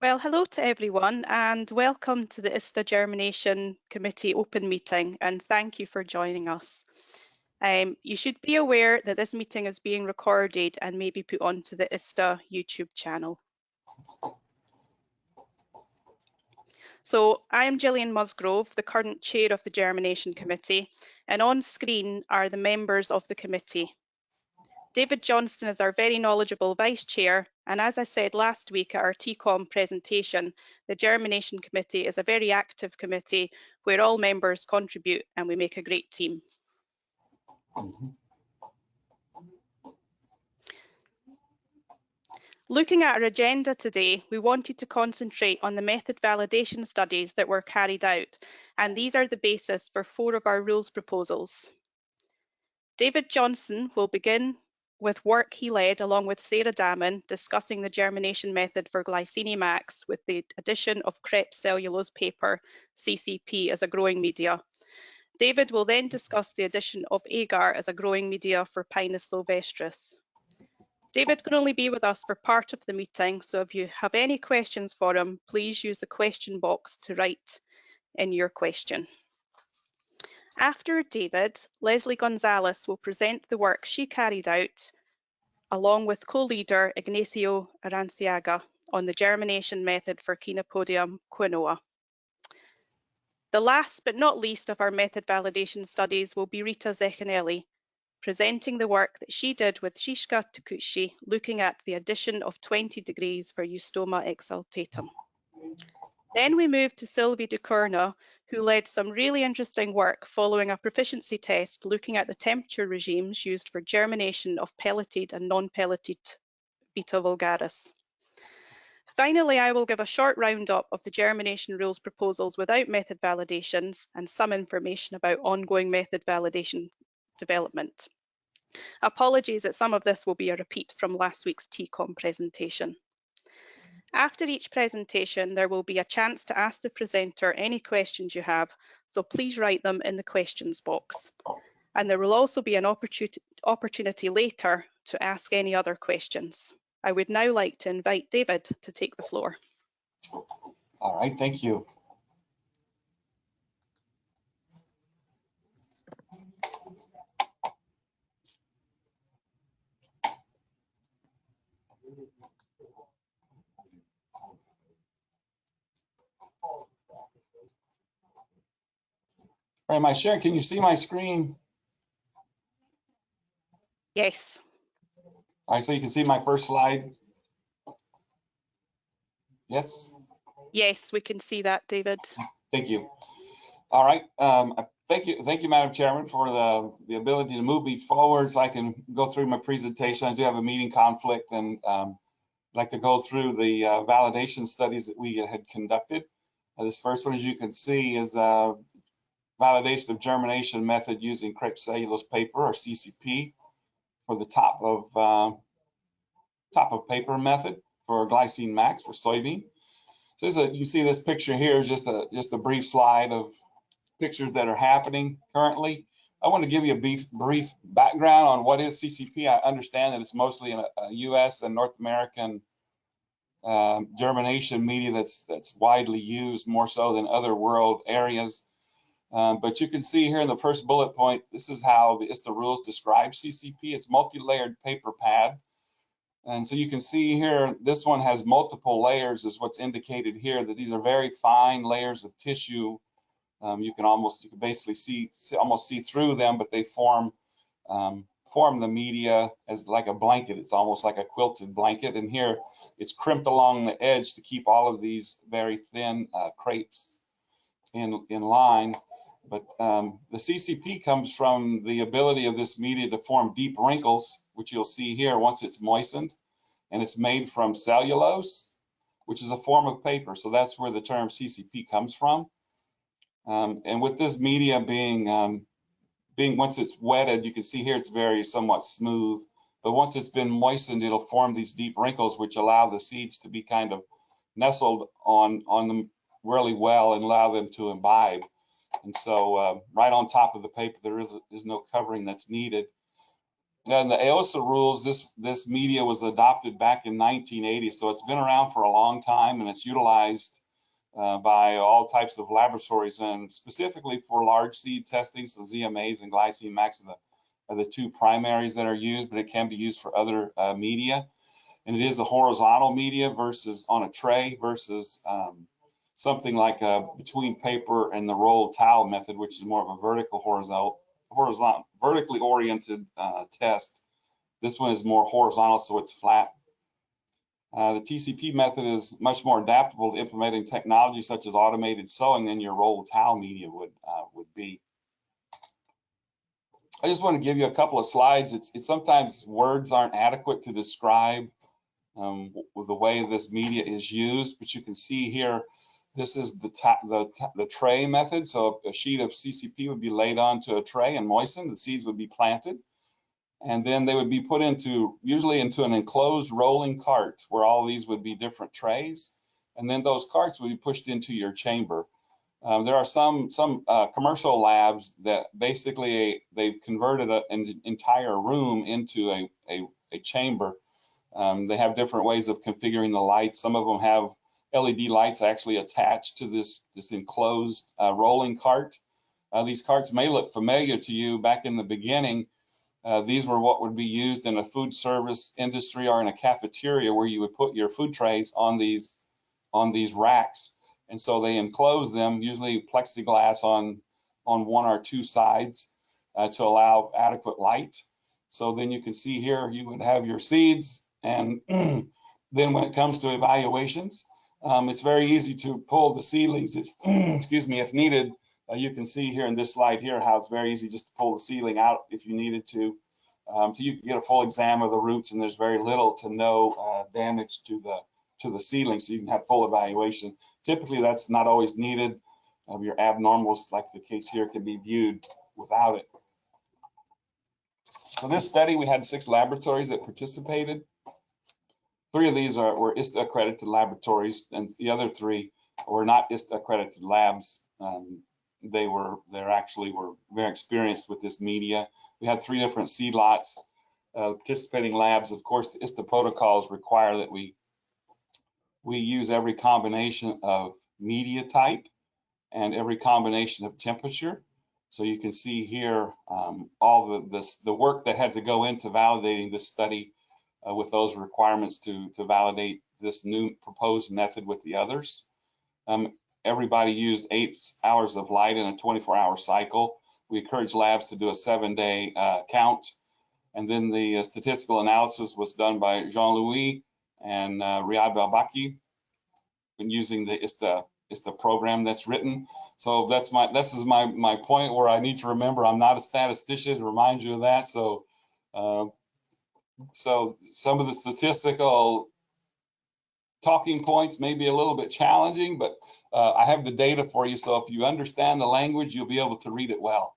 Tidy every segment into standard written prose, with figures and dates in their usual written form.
Well, hello to everyone and welcome to the ISTA Germination Committee open meeting, and thank you for joining us. You should be aware that this meeting is being recorded and may be put onto the ISTA YouTube channel. So I am Gillian Musgrove, the current chair of the Germination Committee, and on screen are the members of the committee. David Johnston is our very knowledgeable Vice Chair, and as I said last week at our TCOM presentation, the Germination Committee is a very active committee where all members contribute and we make a great team. Looking at our agenda today, we wanted to concentrate on the method validation studies that were carried out, and these are the basis for 4 of our rules proposals. David Johnston will begin with work he led along with Sarah Damon discussing the germination method for Glycine Max with the addition of crepe cellulose paper, CCP, as a growing media. David will then discuss the addition of agar as a growing media for Pinus sylvestris. David can only be with us for part of the meeting, so if you have any questions for him, please use the question box to write in your question. After David, Leslie Gonzalez will present the work she carried out along with co-leader Ignacio Aranciaga on the germination method for Chenopodium quinoa. The last but not least of our method validation studies will be Rita Zecchinelli, presenting the work that she did with Shishka Takushi, looking at the addition of 20 degrees for Eustoma exaltatum. Then we moved to Sylvie DeCurna, who led some really interesting work following a proficiency test looking at the temperature regimes used for germination of pelleted and non-pelleted Beta vulgaris. Finally, I will give a short roundup of the germination rules proposals without method validations and some information about ongoing method validation development. Apologies that some of this will be a repeat from last week's TCOM presentation. After each presentation, there will be a chance to ask the presenter any questions you have, so please write them in the questions box. And there will also be an opportunity later to ask any other questions. I would now like to invite David to take the floor. All right, thank you. All right, am I sharing? Can you see my screen? Yes. All right, so you can see my first slide. Yes? Yes, we can see that, David. Thank you. All right, thank you, Madam Chairman, for the ability to move me forward so I can go through my presentation. I do have a meeting conflict, and I'd like to go through the validation studies that we had conducted. This first one, as you can see, is validation of germination method using crepe cellulose paper, or CCP, for the top of paper method for Glycine Max for soybean. So you can see this picture here is just a brief slide of pictures that are happening currently. I want to give you a brief background on what is CCP. I understand that it's mostly a U.S. and North American germination media that's widely used, more so than other world areas. But you can see here in the first bullet point, this is how the ISTA rules describe CCP. It's multi-layered paper pad. And so you can see here, this one has multiple layers is what's indicated here, that these are very fine layers of tissue. You can basically almost see through them, but they form the media as like a blanket. It's almost like a quilted blanket. And here it's crimped along the edge to keep all of these very thin crepes in line. But the CCP comes from the ability of this media to form deep wrinkles, which you'll see here once it's moistened. And it's made from cellulose, which is a form of paper. So that's where the term CCP comes from. And with this media being once it's wetted, you can see here it's very somewhat smooth. But once it's been moistened, it'll form these deep wrinkles, which allow the seeds to be kind of nestled on them really well and allow them to imbibe. And so right on top of the paper, there is no covering that's needed. Now, in the AOSA rules, this media was adopted back in 1980, so it's been around for a long time, and it's utilized by all types of laboratories, and specifically for large seed testing. So ZMAs and glycine max are the two primaries that are used, but it can be used for other media. And it is a horizontal media versus on a tray versus something like between paper and the rolled towel method, which is more of a vertically oriented test. This one is more horizontal, so it's flat. The TCP method is much more adaptable to implementing technology such as automated sewing than your rolled towel media would be. I just want to give you a couple of slides. It's sometimes words aren't adequate to describe with the way this media is used, but you can see here, this is the tray method. So a sheet of CCP would be laid onto a tray and moistened. The seeds would be planted, and then they would be put usually into an enclosed rolling cart where all these would be different trays, and then those carts would be pushed into your chamber. There are some commercial labs that basically they've converted an entire room into a chamber. They have different ways of configuring the lights. Some of them have LED lights actually attached to this enclosed rolling cart. These carts may look familiar to you. Back in the beginning, these were what would be used in a food service industry or in a cafeteria, where you would put your food trays on these racks. And so they enclose them, usually plexiglass on one or two sides to allow adequate light. So then you can see here, you would have your seeds, and then when it comes to evaluations, it's very easy to pull the seedlings, excuse me, if needed. You can see here in this slide here how it's very easy just to pull the seedling out if you needed to. So you can get a full exam of the roots, and there's very little to no damage to the seedling, so you can have full evaluation. Typically, that's not always needed. Your abnormals, like the case here, can be viewed without it. So this study, we had 6 laboratories that participated. 3 of these were ISTA accredited laboratories, and the other 3 were not ISTA accredited labs. They actually were very experienced with this media. We had 3 different seed lots. Participating labs, of course, the ISTA protocols require that we use every combination of media type and every combination of temperature. So you can see here all the work that had to go into validating this study with those requirements to validate this new proposed method with the others. Everybody used 8 hours of light in a 24-hour cycle. We encourage labs to do a 7-day count. And then the statistical analysis was done by Jean-Louis and Riyad Belbaki, and using the ISTA program that's written. So this is my point where I need to remember I'm not a statistician, to remind you of that. So so some of the statistical talking points may be a little bit challenging, but I have the data for you. So if you understand the language, you'll be able to read it well.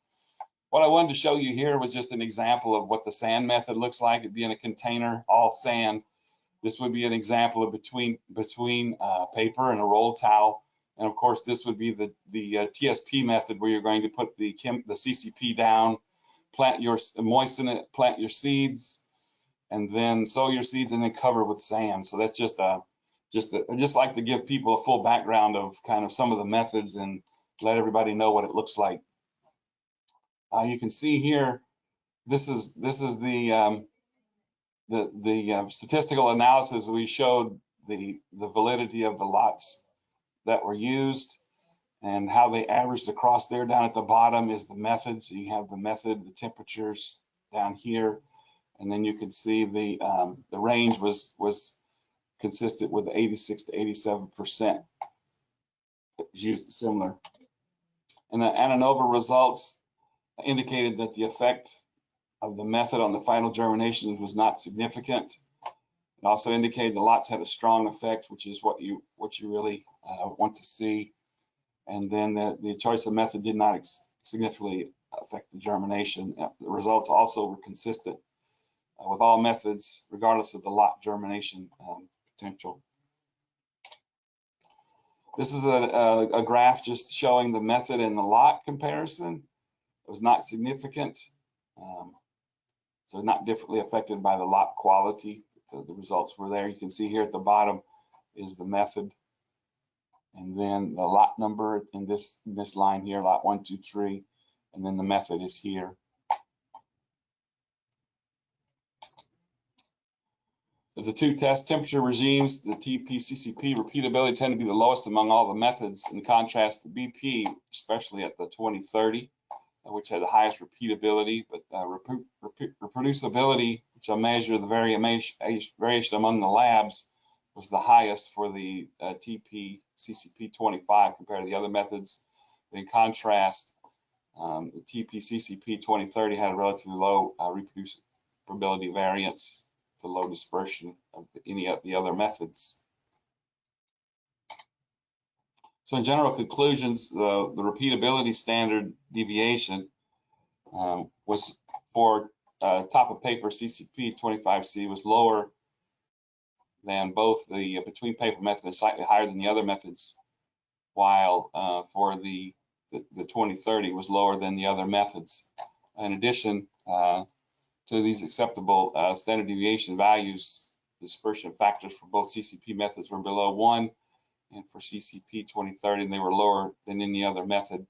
What I wanted to show you here was just an example of what the sand method looks like. It'd be in a container, all sand. This would be an example of between paper and a rolled towel. And of course, this would be the TSP method, where you're going to put the CCP down, moisten it, plant your seeds, and then sow your seeds, and then cover with sand. So that's just like to give people a full background of kind of some of the methods and let everybody know what it looks like. You can see here, this is the statistical analysis. We showed the validity of the lots that were used and how they averaged across there. Down at the bottom is the method. So you have the method, the temperatures down here, and then you can see the range was consistent with 86 to 87%. It was used similar. And the ANANOVA results indicated that the effect of the method on the final germination was not significant. It also indicated the lots had a strong effect, which is what you really want to see. And then the choice of method did not significantly affect the germination. The results also were consistent with all methods, regardless of the lot germination potential. This is a graph just showing the method and the lot comparison. It was not significant. So not differently affected by the lot quality. The results were there. You can see here at the bottom is the method, and then the lot number in this line here, lot 1, 2, 3, and then the method is here. Of the two test temperature regimes, the TP, CCP repeatability tend to be the lowest among all the methods, in contrast to BP, especially at the 2030, which had the highest repeatability, but reproducibility, which will measure the variation among the labs, was the highest for the TP, CCP 25 compared to the other methods. But in contrast, the TP, CCP 2030 had a relatively low reproducibility variance, the low dispersion of any of the other methods. So in general conclusions, the repeatability standard deviation was for top of paper CCP 25C was lower than both the between paper method and slightly higher than the other methods, while for the 2030 was lower than the other methods. In addition to these acceptable standard deviation values, dispersion factors for both CCP methods were below 1, and for CCP 2030 they were lower than any other method.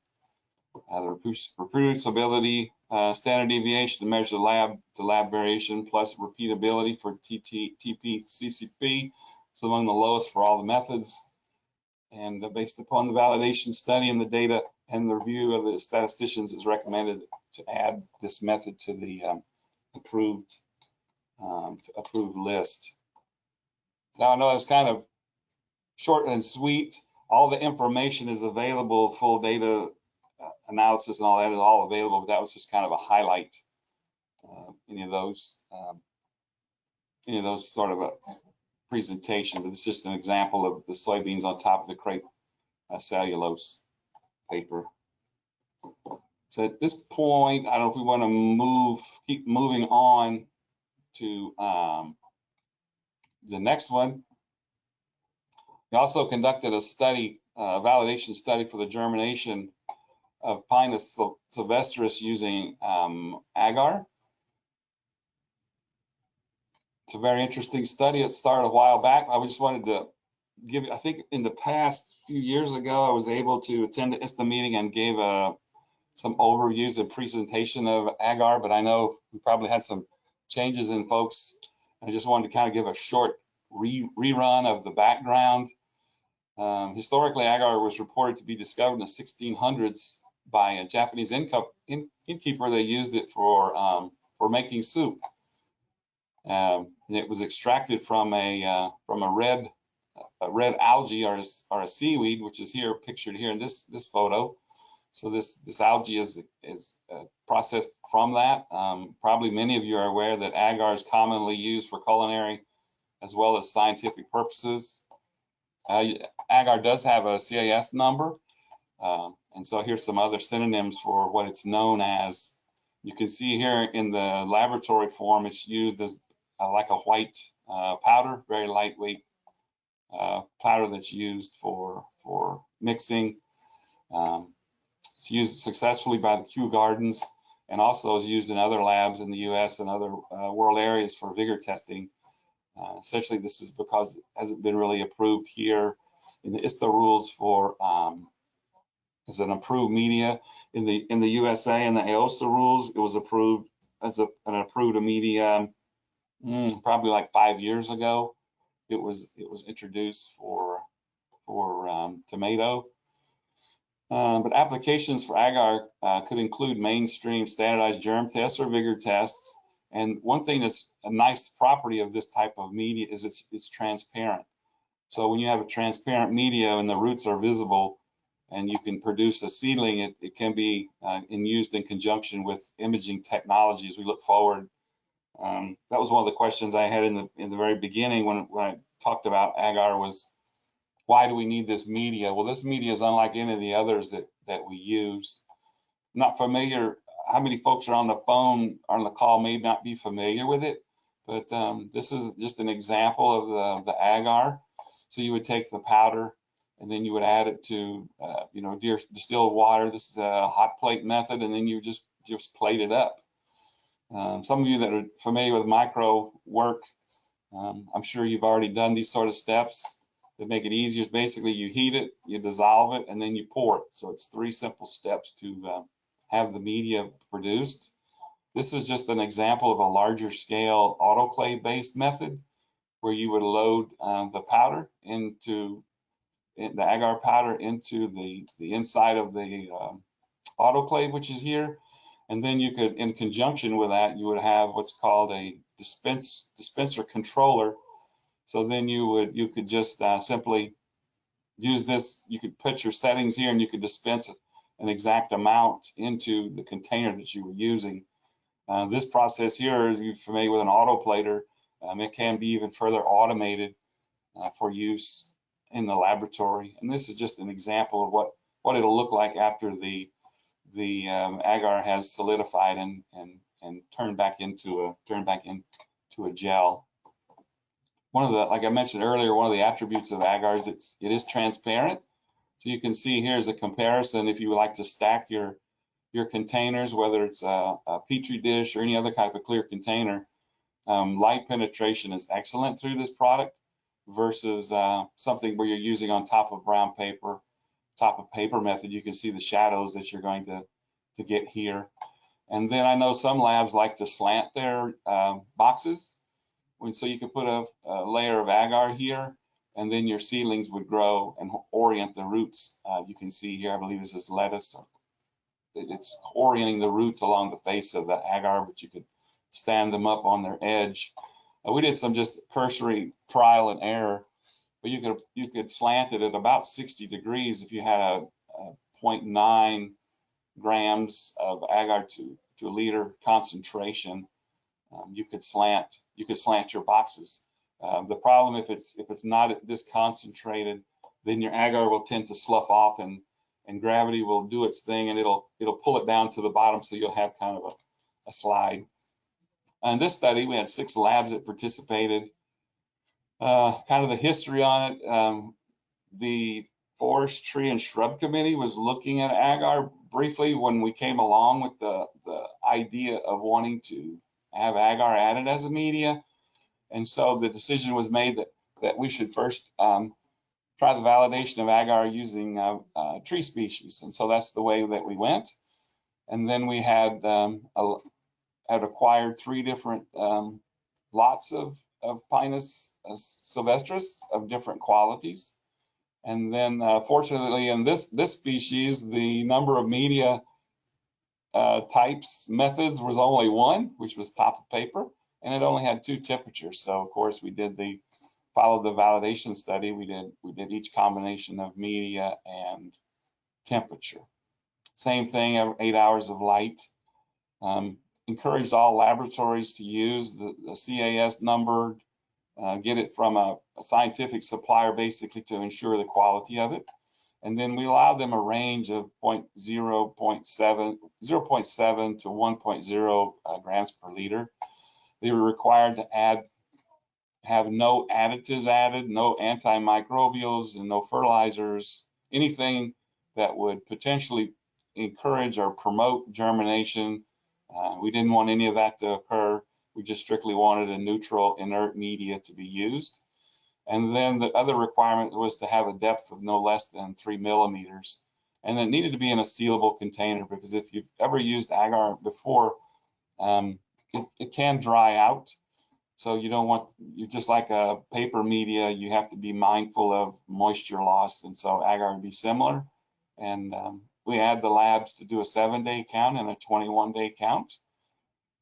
The reproducibility standard deviation to measure the lab variation plus repeatability for TP, CCP is among the lowest for all the methods. And based upon the validation study and the data and the review of the statisticians, it's recommended to add this method to the approved list. So I know it's kind of short and sweet. All the information is available, full data analysis and all that is all available, but that was just kind of a highlight. Any of those sort of a presentation, but it's just an example of the soybeans on top of the crepe cellulose paper. So at this point, I don't know if we want to keep moving on to the next one. We also conducted a study, a validation study for the germination of Pinus sylvestris using agar. It's a very interesting study. It started a while back. I just wanted to give, I think in the past few years ago, I was able to attend the ISTA meeting and gave some overviews and presentation of agar, but I know we probably had some changes in folks. I just wanted to kind of give a short rerun of the background. Historically, agar was reported to be discovered in the 1600s by a Japanese innkeeper. They used it for making soup. It was extracted from a red algae or a seaweed, which is here pictured here in this photo. So this algae is processed from that. Probably many of you are aware that agar is commonly used for culinary as well as scientific purposes. Agar does have a CAS number, and so here's some other synonyms for what it's known as. You can see here in the laboratory form, it's used as like a white powder, very lightweight powder that's used for mixing. It's used successfully by the Kew Gardens and also is used in other labs in the U.S. and other world areas for vigor testing. Essentially, this is because it hasn't been really approved here in the ISTA rules for as an approved media. In the USA and the AOSA rules, it was approved as an approved media probably like 5 years ago. It was introduced for tomato. But applications for agar could include mainstream standardized germ tests or vigor tests. And one thing that's a nice property of this type of media is it's transparent. So when you have a transparent media and the roots are visible and you can produce a seedling, it can be used in conjunction with imaging technology as we look forward. That was one of the questions I had in the very beginning when I talked about agar was, why do we need this media? Well, this media is unlike any of the others that we use. I'm not familiar, how many folks are on the phone or on the call may not be familiar with it, but this is just an example of the agar. So you would take the powder and then you would add it to distilled water. This is a hot plate method, and then you just plate it up. Some of you that are familiar with micro work, I'm sure you've already done these sort of steps that make it easier. Is basically you heat it, you dissolve it, and then you pour it. So it's 3 simple steps to have the media produced. This is just an example of a larger scale autoclave based method where you would load the powder into the agar powder into the inside of the autoclave, which is here. And then you could, in conjunction with that, you would have what's called a dispenser controller. So then you could just simply use this. You could put your settings here, and you could dispense an exact amount into the container that you were using. This process here, if you're familiar with an autoplater, it can be even further automated for use in the laboratory. And this is just an example of what it'll look like after the agar has solidified and turned back into a gel. One of the, like I mentioned earlier, one of the attributes of agar is it is transparent. So you can see here is a comparison if you would like to stack your containers, whether it's a petri dish or any other type of clear container. Light penetration is excellent through this product versus something where you're using on top of brown paper, top of paper method. You can see the shadows that you're going to get here. And then I know some labs like to slant their boxes. So you could put a layer of agar here, and then your seedlings would grow and orient the roots. You can see here, I believe this is lettuce. It's orienting the roots along the face of the agar, but you could stand them up on their edge. We did some just cursory trial and error, but you could slant it at about 60 degrees if you had a 0.9 grams of agar to a liter concentration. You could slant your boxes. The problem if it's not this concentrated, then your agar will tend to slough off, and gravity will do its thing, and it'll pull it down to the bottom, so you'll have kind of a slide. In this study, we had 6 labs that participated. Kind of the history on it. The Forest, Tree, and Shrub Committee was looking at agar briefly when we came along with the idea of wanting to have agar added as a media. And so the decision was made that we should first try the validation of agar using tree species. And so that's the way that we went. And then we had acquired 3 different lots of Pinus sylvestris of different qualities. And then fortunately in this species, the number of media types methods was only 1, which was top of paper, and it only had 2 temperatures. So of course we followed the validation study. We did each combination of media and temperature. Same thing, 8 hours of light. Encouraged all laboratories to use the CAS number, get it from a scientific supplier basically to ensure the quality of it. And then we allowed them a range of 0.7 to 1.0 grams per liter. They were required to have no additives added, no antimicrobials, and no fertilizers, anything that would potentially encourage or promote germination. We didn't want any of that to occur. We just strictly wanted a neutral, inert media to be used. And then the other requirement was to have a depth of no less than 3 millimeters. And it needed to be in a sealable container, because if you've ever used agar before, it can dry out. So you don't want, you just like a paper media, you have to be mindful of moisture loss. And so agar would be similar. And we had the labs to do a 7-day count and a 21-day count.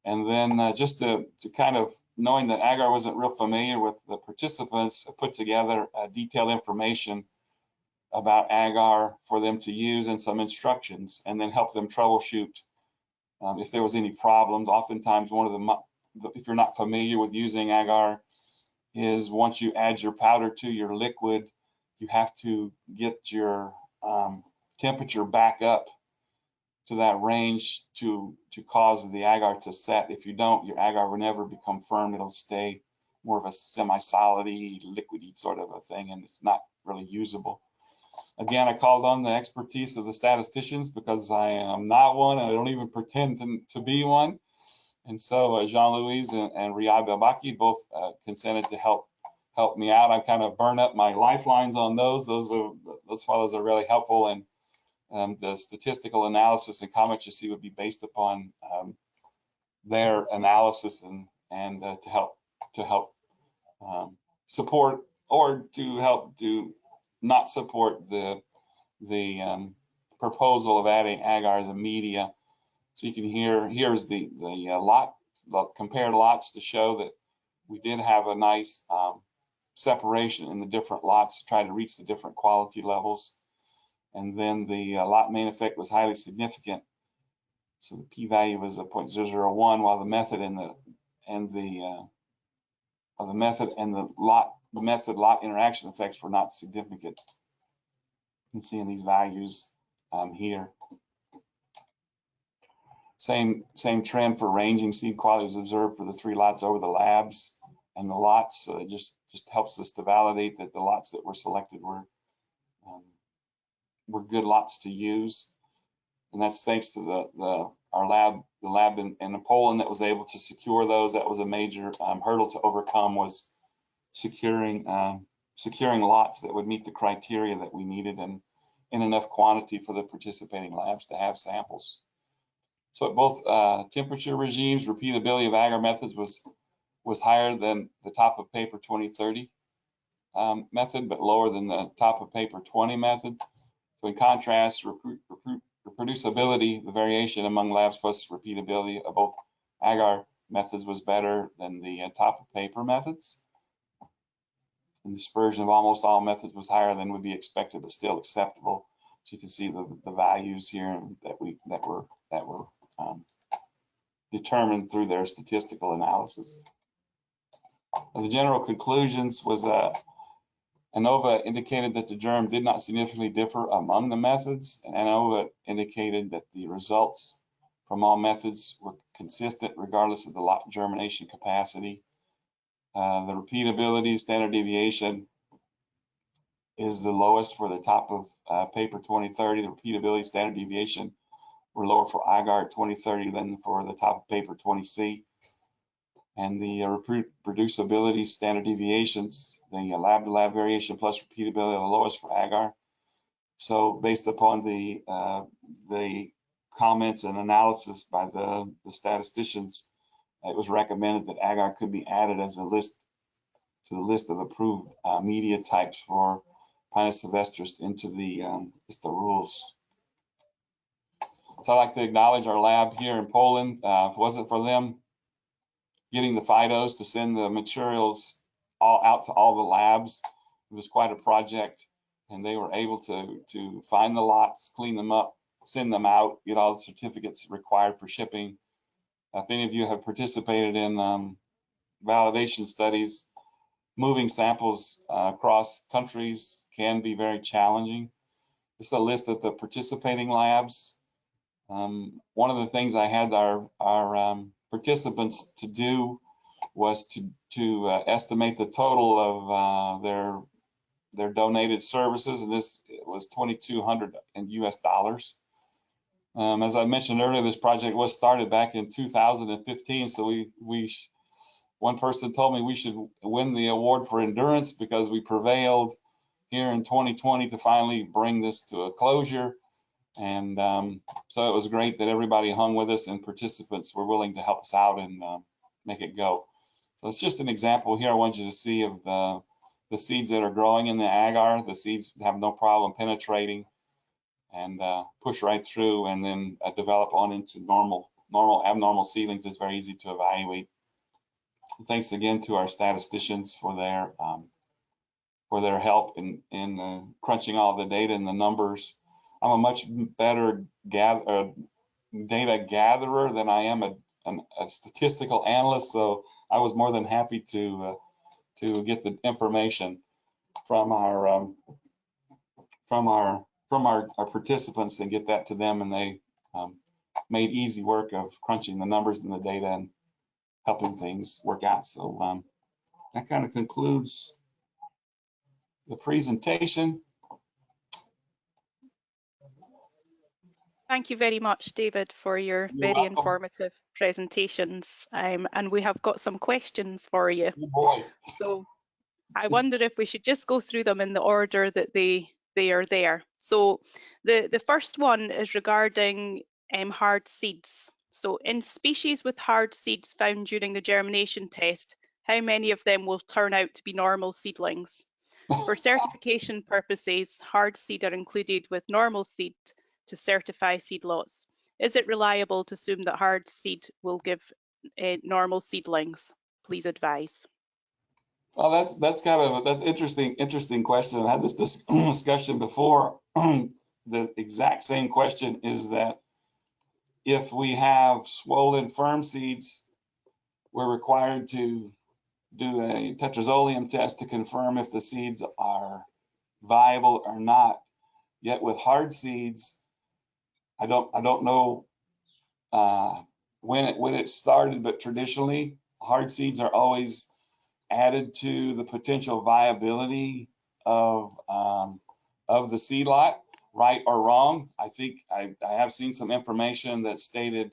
And then just to kind of, knowing that agar wasn't real familiar with the participants, I put together detailed information about agar for them to use and some instructions, and then help them troubleshoot if there was any problems. Oftentimes one of the, if you're not familiar with using agar, is once you add your powder to your liquid, you have to get your temperature back up to that range to cause the agar to set. If you don't, your agar will never become firm. It'll stay more of a semi-solidy, liquidy sort of a thing, and it's not really usable. Again, I called on the expertise of the statisticians because I am not one, and I don't even pretend to be one. And so Jean-Louis and Riyad Belbaki both consented to help me out. I kind of burn up my lifelines on those. Those fellows are really helpful, and the statistical analysis and comments you see would be based upon their analysis and to help support or to help to not support the proposal of adding agar as a media. So you can here's the compared lots to show that we did have a nice separation in the different lots to try to reach the different quality levels. And then the lot main effect was highly significant. So the p-value was a 0.001, while the method lot interaction effects were not significant. You can see in these values here. Same trend for ranging seed quality was observed for the 3 lots over the labs and the lots. So it just helps us to validate that the lots that were selected were good lots to use. And that's thanks to the lab in Poland that was able to secure those. That was a major hurdle to overcome, was securing lots that would meet the criteria that we needed and in enough quantity for the participating labs to have samples. So at both temperature regimes, repeatability of agar methods was higher than the top of paper 2030 method, but lower than the top of paper 20 method. So in contrast, reproducibility, the variation among labs plus repeatability of both agar methods was better than the top of paper methods. And dispersion of almost all methods was higher than would be expected, but still acceptable. So you can see the values here that were determined through their statistical analysis. The general conclusions was ANOVA indicated that the germ did not significantly differ among the methods, and ANOVA indicated that the results from all methods were consistent regardless of the lot germination capacity. The repeatability standard deviation is the lowest for the top of paper 2030. The repeatability standard deviation were lower for agar 2030 than for the top of paper 20C. And the reproducibility standard deviations, the lab-to-lab variation plus repeatability are the lowest for agar. So based upon the comments and analysis by the statisticians, it was recommended that agar could be added as a list to the list of approved media types for Pinus sylvestris into the rules. So I'd like to acknowledge our lab here in Poland. If it wasn't for them getting the FIDOs to send the materials all out to all the labs, it was quite a project, and they were able to find the lots, clean them up, send them out, get all the certificates required for shipping. If any of you have participated in validation studies, moving samples across countries can be very challenging. This is a list of the participating labs. One of the things I had our participants to do was to estimate the total of their donated services, and this was $2,200 in US dollars. As I mentioned earlier, this project was started back in 2015, so one person told me we should win the award for endurance because we prevailed here in 2020 to finally bring this to a closure. And so it was great that everybody hung with us and participants were willing to help us out and make it go. So it's just an example here I want you to see of the seeds that are growing in the agar. The seeds have no problem penetrating and push right through and then develop on into normal abnormal seedlings. It's very easy to evaluate. Thanks again to our statisticians for their help in crunching all the data and the numbers. I'm a much better data gatherer than I am a statistical analyst, so I was more than happy to get the information from our participants and get that to them, and they made easy work of crunching the numbers and the data and helping things work out. So that kind of concludes the presentation. Thank you very much, David, for your You're very welcome. informative presentations. And we have got some questions for you. Oh boy. So I wonder if we should just go through them in the order that they are there. So the first one is regarding hard seeds. So in species with hard seeds found during the germination test, how many of them will turn out to be normal seedlings? For certification purposes, hard seed are included with normal seed to certify seed lots. Is it reliable to assume that hard seed will give normal seedlings? Please advise. Well, that's interesting question. I had this discussion before. The exact same question is that if we have swollen firm seeds, we're required to do a tetrazolium test to confirm if the seeds are viable or not. Yet with hard seeds, I don't know when it started, but traditionally hard seeds are always added to the potential viability of the seed lot, right or wrong. I think I have seen some information that stated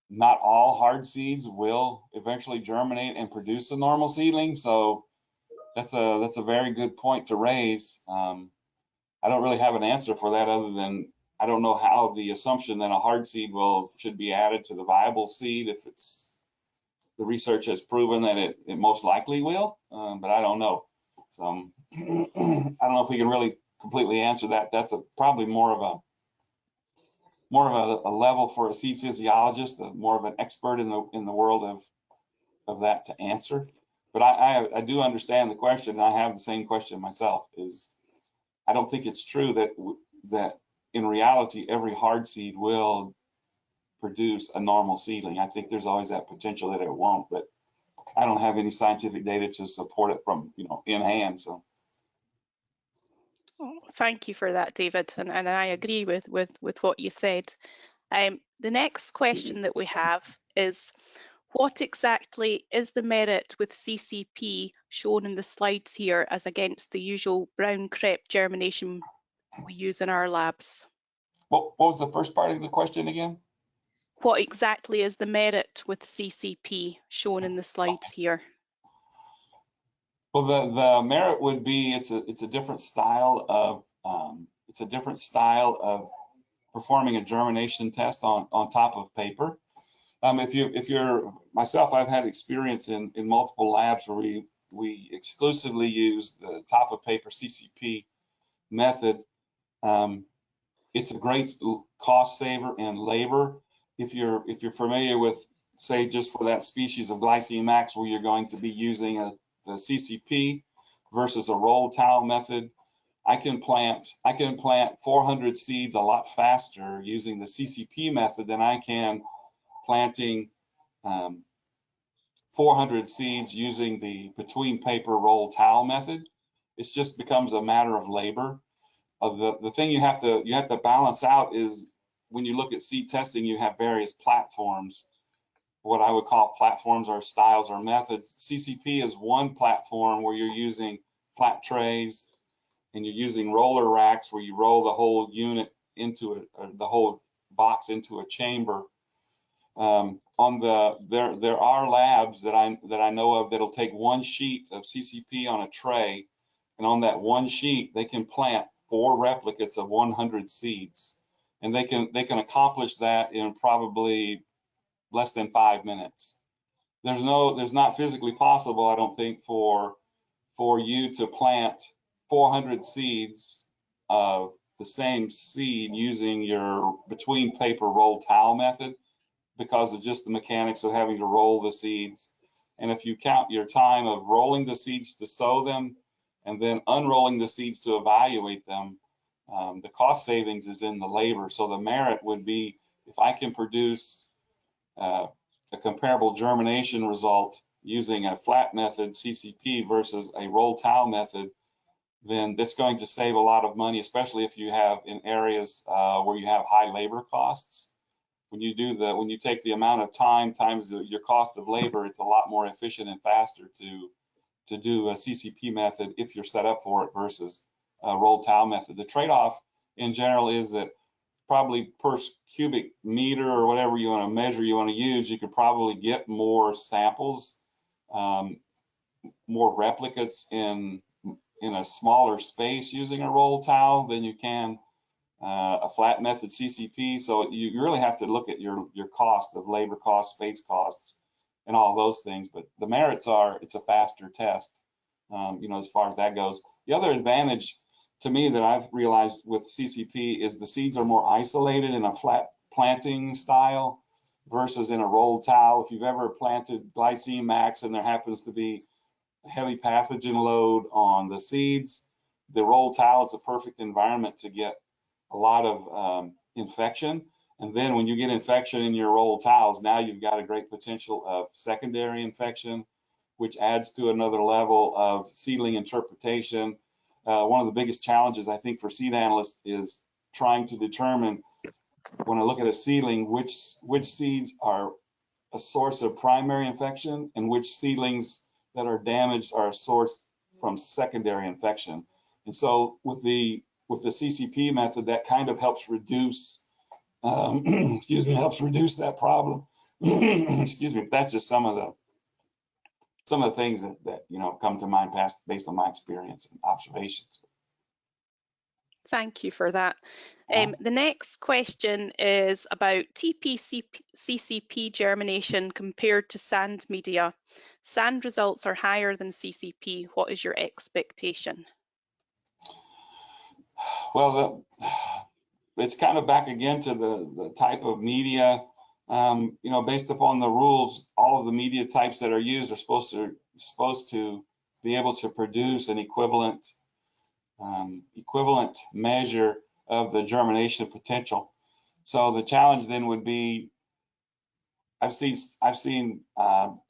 not all hard seeds will eventually germinate and produce a normal seedling. So that's a very good point to raise. I don't really have an answer for that other than I don't know how the assumption that a hard seed should be added to the viable seed if it's the research has proven that it most likely will, but I don't know. So I don't know if we can really completely answer that. That's probably more of a level for a seed physiologist, more of an expert in the world of that to answer. But I do understand the question, and I have the same question myself. Is I don't think it's true that in reality every hard seed will produce a normal seedling. I think there's always that potential that it won't, but I don't have any scientific data to support it from in hand. So Thank you for that, David, and I agree with what you said. The next question that we have is, what exactly is the merit with CCP shown in the slides here as against the usual brown crepe germination we use in our labs? what was the first part of the question again? What exactly is the merit with CCP shown in the slides here? Well, the merit would be it's a different style of performing a germination test on top of paper. If you're myself, I've had experience in multiple labs where we exclusively use the top of paper CCP method. It's a great cost saver and labor. If you're familiar with, say, just for that species of Glycine max, where you're going to be using the CCP versus a roll towel method, I can plant 400 seeds a lot faster using the CCP method than I can planting 400 seeds using the between paper roll towel method. It just becomes a matter of labor. The thing you have to balance out is when you look at seed testing, you have various platforms. What I would call platforms or styles or methods. CCP is one platform where you're using flat trays and you're using roller racks where you roll the whole unit into the whole box into a chamber. There are labs that I know of that'll take one sheet of CCP on a tray, and on that one sheet they can plant 4 replicates of 100 seeds, and they can accomplish that in probably less than 5 minutes. There's not physically possible, I don't think, for you to plant 400 seeds of the same seed using your between paper roll towel method, because of just the mechanics of having to roll the seeds. And if you count your time of rolling the seeds to sow them and then unrolling the seeds to evaluate them, the cost savings is in the labor. So the merit would be if I can produce a comparable germination result using a flat method CCP versus a roll towel method, then that's going to save a lot of money, especially if you have in areas where you have high labor costs. When you take the amount of time times your cost of labor, it's a lot more efficient and faster to do a CCP method if you're set up for it versus a roll towel method. The trade-off in general is that probably per cubic meter or whatever you want to measure, you want to use, you could probably get more samples, more replicates in a smaller space using a roll towel than you can a flat method CCP. So you really have to look at your cost of labor costs, space costs, and all those things. But the merits are it's a faster test, as far as that goes. The other advantage to me that I've realized with CCP is the seeds are more isolated in a flat planting style versus in a rolled towel. If you've ever planted glycine max and there happens to be a heavy pathogen load on the seeds, the rolled towel is a perfect environment to get a lot of infection. And then when you get infection in your rolled towels, now you've got a great potential of secondary infection, which adds to another level of seedling interpretation. One of the biggest challenges, I think, for seed analysts is trying to determine, when I look at a seedling, which seeds are a source of primary infection and which seedlings that are damaged are a source from secondary infection. And so with the CCP method, that kind of helps reduce, helps reduce that problem. Excuse me. That's just some of the things that come to mind based on my experience and observations. Thank you for that. The next question is about TP-CCP germination compared to sand media. Sand results are higher than CCP. What is your expectation? Well, it's kind of back again to the type of media. Based upon the rules, all of the media types that are used are supposed to be able to produce an equivalent measure of the germination potential. So the challenge then would be, I've seen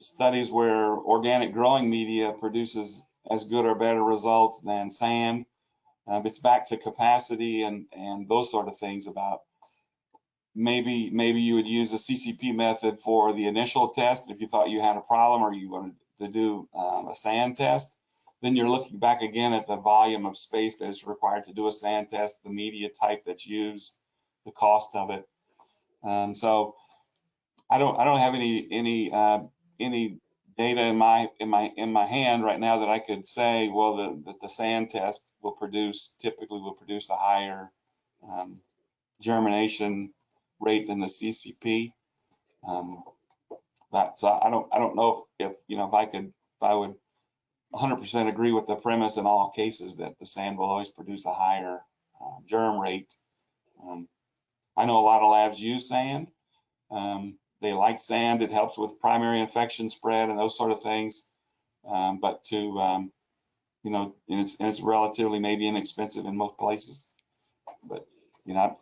studies where organic growing media produces as good or better results than sand. It's back to capacity and those sort of things about maybe you would use a CCP method for the initial test if you thought you had a problem or you wanted to do a sand test. Then you're looking back again at the volume of space that is required to do a sand test, the media type that's used, the cost of it. So I don't have any data in my hand right now that I could say, well, the sand test typically will produce a higher germination rate than the CCP. So I don't know if I would 100% agree with the premise in all cases that the sand will always produce a higher germ rate. I know a lot of labs use sand. They like sand. It helps with primary infection spread and those sort of things. But it's relatively maybe inexpensive in most places. But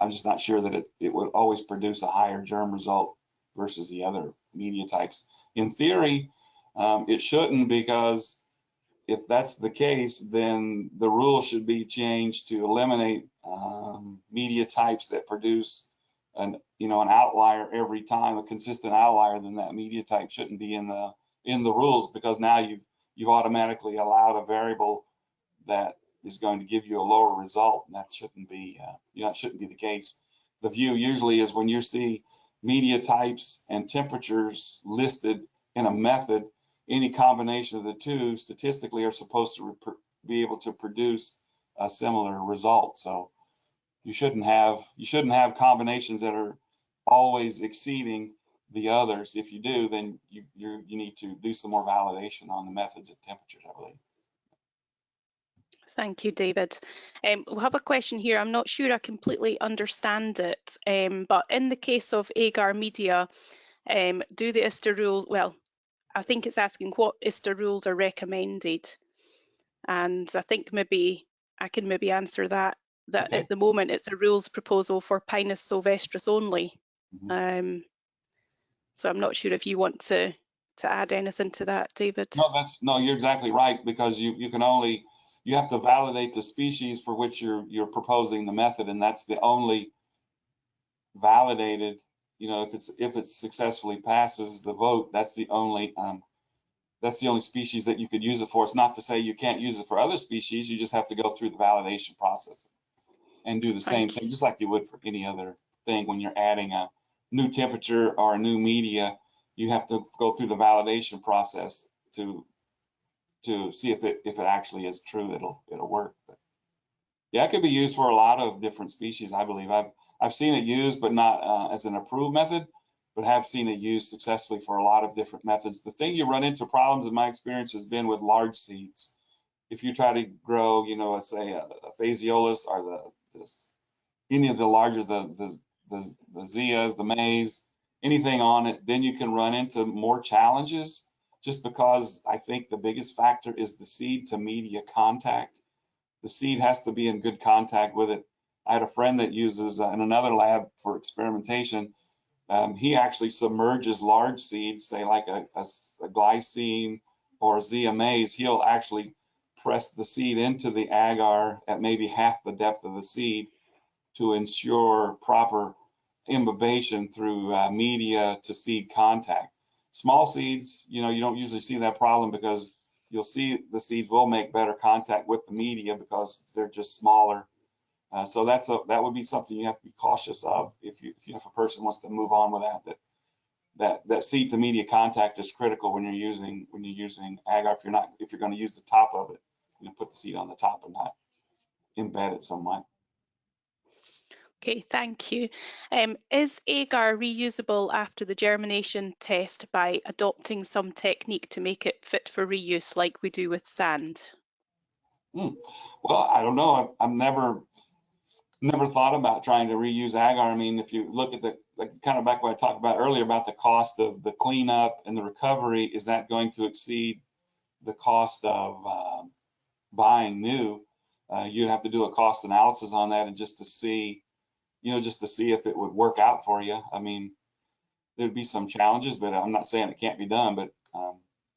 I'm just not sure that it would always produce a higher germ result versus the other media types. In theory, it shouldn't, because if that's the case, then the rule should be changed to eliminate media types that produce an outlier every time, a consistent outlier. Then that media type shouldn't be in the rules, because now you've automatically allowed a variable that is going to give you a lower result, and that shouldn't be the case. The view usually is when you see media types and temperatures listed in a method, any combination of the two statistically are supposed to be able to produce a similar result. So you shouldn't have combinations that are always exceeding the others. If you do, then you need to do some more validation on the methods and temperatures, I believe. Thank you, David. We'll have a question here. I'm not sure I completely understand it, but in the case of agar media, do the ISTA rules, well, I think it's asking what ISTA rules are recommended. And I think maybe I can answer that okay. At the moment it's a rules proposal for Pinus sylvestris only. Mm-hmm. So I'm not sure if you want to add anything to that, David. No, you're exactly right, because you have to validate the species for which you're proposing the method, and that's the only validated, if it successfully passes the vote, that's the only species that you could use it for. It's not to say you can't use it for other species. You just have to go through the validation process and do the same thing, just like you would for any other thing when you're adding a new temperature or a new media. You have to go through the validation process to see if it actually is true. It'll work. But yeah, it could be used for a lot of different species. I believe I've seen it used, but not as an approved method, but have seen it used successfully for a lot of different methods. The thing you run into problems in my experience has been with large seeds. If you try to grow, you know, say a phaseolus or any of the larger the zeas, the maize, anything on it, then you can run into more challenges. Just because I think the biggest factor is the seed to media contact. The seed has to be in good contact with it. I had a friend that uses in another lab for experimentation. He actually submerges large seeds, say like a glycine or zea maize. He'll actually press the seed into the agar at maybe half the depth of the seed to ensure proper imbibition through media to seed contact. Small seeds, you know, you don't usually see that problem because you'll see the seeds will make better contact with the media because they're just smaller. So that would be something you have to be cautious of if a person wants to move on with that seed to media contact is critical when you're using agar. If you're going to use the top of it, you know, put the seed on the top and not embed it somewhat. Okay, thank you. Is agar reusable after the germination test by adopting some technique to make it fit for reuse like we do with sand? Well, I don't know. I've never thought about trying to reuse agar. I mean, if you look at kind of back what I talked about earlier about the cost of the cleanup and the recovery, is that going to exceed the cost of buying new? You'd have to do a cost analysis on that and just to see if it would work out for you. I mean, there'd be some challenges, but I'm not saying it can't be done, but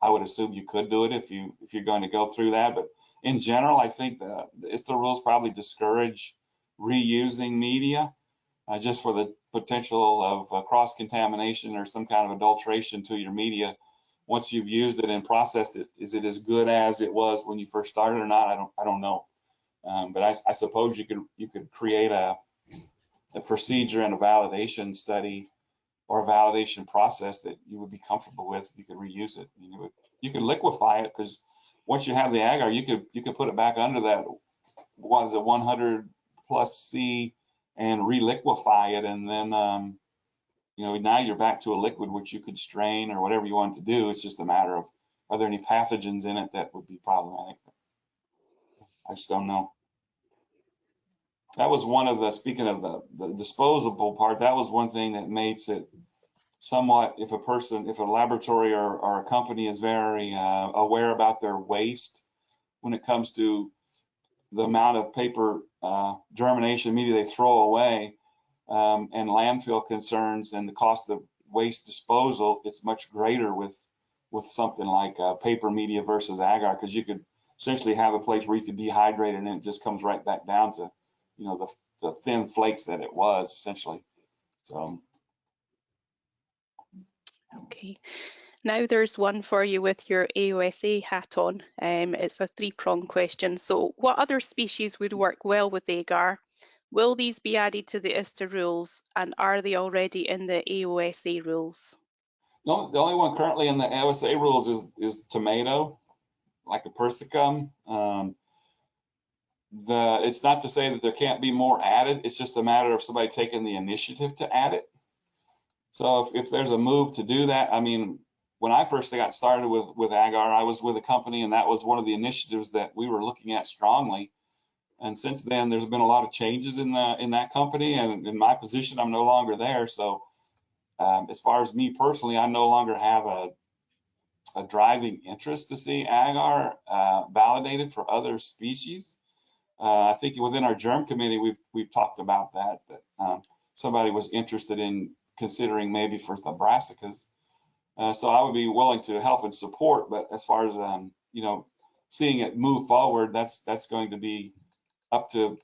I would assume you could do it if you're going to go through that. But in general, I think the ISTA rules probably discourage reusing media just for the potential of cross-contamination or some kind of adulteration to your media. Once you've used it and processed it, is it as good as it was when you first started or not? I don't know. But I suppose you could create a procedure and a validation study or a validation process that you would be comfortable with. You could reuse it. You could liquefy it, because once you have the agar, you could put it back under that 100 plus C and reliquefy it, and then now you're back to a liquid which you could strain or whatever you want to do. It's just a matter of, are there any pathogens in it that would be problematic? I just don't know. That was one of speaking of the disposable part, that was one thing that makes it somewhat, if a laboratory or a company is very aware about their waste when it comes to the amount of paper germination media they throw away, and landfill concerns and the cost of waste disposal, it's much greater with something like paper media versus agar, because you could essentially have a place where you could dehydrate it and it just comes right back down to the thin flakes that it was essentially. So Okay. Now there's one for you with your AOSA hat on. It's a three-pronged question. So what other species would work well with agar? Will these be added to the ISTA rules, and are they already in the AOSA rules? no, the only one currently in the AOSA rules is tomato, like a persicum. It's not to say that there can't be more added. It's just a matter of somebody taking the initiative to add it. So if there's a move to do that, I mean, when I first got started with agar, I was with a company, and that was one of the initiatives that we were looking at strongly. And since then, there's been a lot of changes in that company, and in my position, I'm no longer there. So as far as me personally, I no longer have a driving interest to see agar validated for other species. I think within our germ committee, we've talked about that somebody was interested in considering maybe for the brassicas. So I would be willing to help and support, but as far as seeing it move forward, that's going to be up to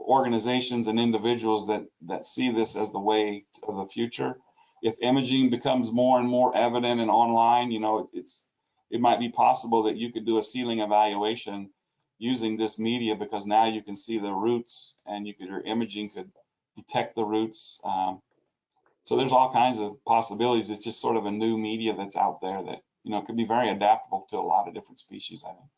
organizations and individuals that see this as the way of the future. If imaging becomes more and more evident and online, it might be possible that you could do a sealing evaluation using this media, because now you can see the roots and your imaging detect the roots. So there's all kinds of possibilities. It's just sort of a new media that's out there that, you know, could be very adaptable to a lot of different species, I think.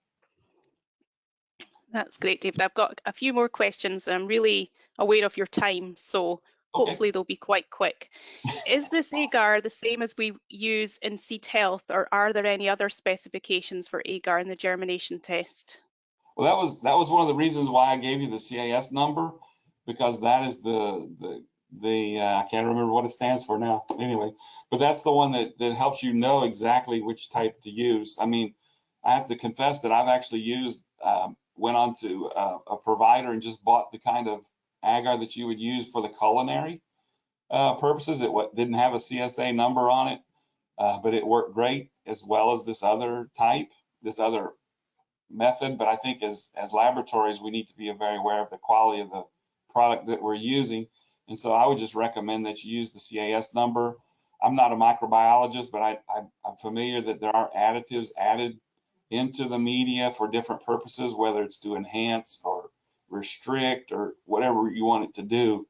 That's great, David. I've got a few more questions, and I'm really aware of your time, so Okay. hopefully they'll be quite quick. Is this agar the same as we use in seed health, or are there any other specifications for agar in the germination test? Well, that was one of the reasons why I gave you the CAS number, because that is the I can't remember what it stands for now. Anyway, but that's the one that helps you know exactly which type to use. I mean, I have to confess that I've actually used went on to a provider and just bought the kind of agar that you would use for the culinary purposes. It didn't have a CSA number on it, but it worked great, as well as this other type, this other method. But I think as laboratories, we need to be very aware of the quality of the product that we're using. And so I would just recommend that you use the CAS number. I'm not a microbiologist, but I'm familiar that there are additives added into the media for different purposes, whether it's to enhance or restrict or whatever you want it to do.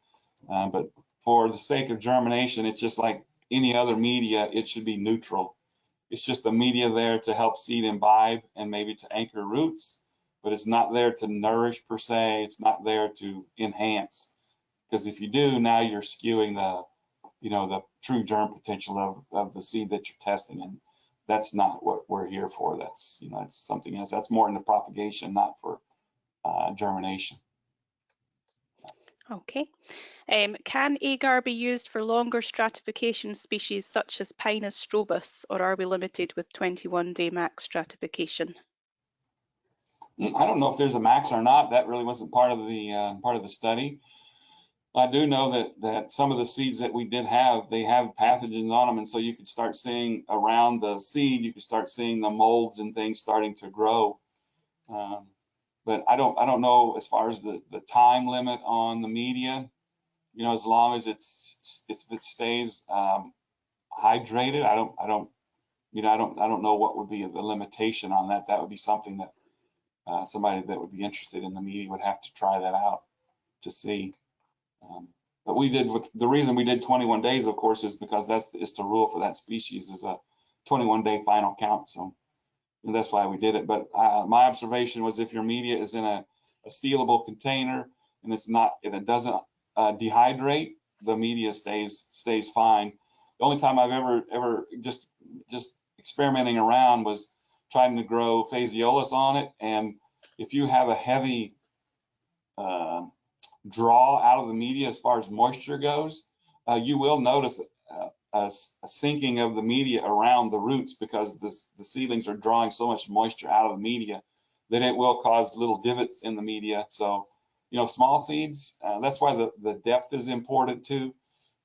But for the sake of germination, it's just like any other media, it should be neutral. It's just a media there to help seed imbibe and maybe to anchor roots, but it's not there to nourish per se. It's not there to enhance, because if you do, now you're skewing the, you know, the true germ potential of the seed that you're testing, and that's not what we're here for. That's, you know, it's something else. That's more into propagation, not for germination. Okay. Can agar be used for longer stratification species such as Pinus strobus, or are we limited with 21-day max stratification? I don't know if there's a max or not. That really wasn't part of the study. I do know that some of the seeds that we did have, they have pathogens on them, and so you could start seeing around the seed, you could start seeing the molds and things starting to grow. But I don't know as far as the time limit on the media. You know, as long as it stays hydrated, I don't know what would be the limitation on that. That would be something that somebody that would be interested in the media would have to try that out to see. But we did, with the reason we did 21 days, of course, is because it's the rule for that species, is a 21-day final count. So that's why we did it. But my observation was, if your media is in a sealable container and it doesn't dehydrate, the media stays fine. The only time I've ever just experimenting around was trying to grow phaseolus on it, and if you have a heavy draw out of the media as far as moisture goes, you will notice a sinking of the media around the roots, because the seedlings are drawing so much moisture out of the media that it will cause little divots in the media. So, you know, small seeds, that's why the depth is important too.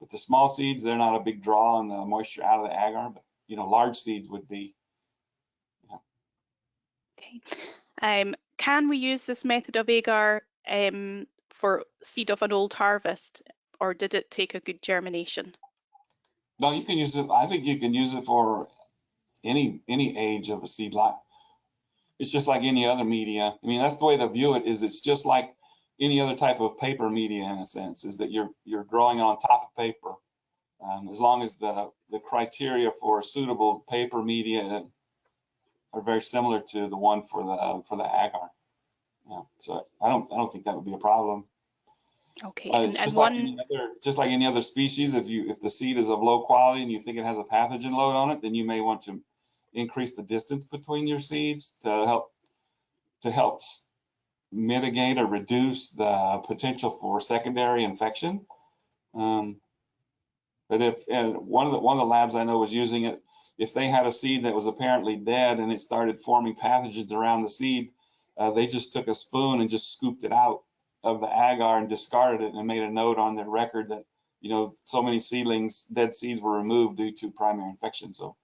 But the small seeds, they're not a big draw on the moisture out of the agar, but, you know, large seeds would be. Yeah. Okay. Can we use this method of agar for seed of an old harvest, or did it take a good germination? No, you can use it. I think you can use it for any age of a seed lot. It's just like any other media. I mean, that's the way to view it. Is it's just like any other type of paper media, in a sense, is that you're growing on top of paper. As long as the criteria for suitable paper media are very similar to the one for the agar. Yeah, so I don't think that would be a problem. Okay, It's just like any other species. If the seed is of low quality and you think it has a pathogen load on it, then you may want to increase the distance between your seeds to help mitigate or reduce the potential for secondary infection. But if one of the labs I know was using it, if they had a seed that was apparently dead and it started forming pathogens around the seed, they just took a spoon and just scooped it out of the agar and discarded it, and made a note on their record that, you know, so many dead seeds were removed due to primary infection. So,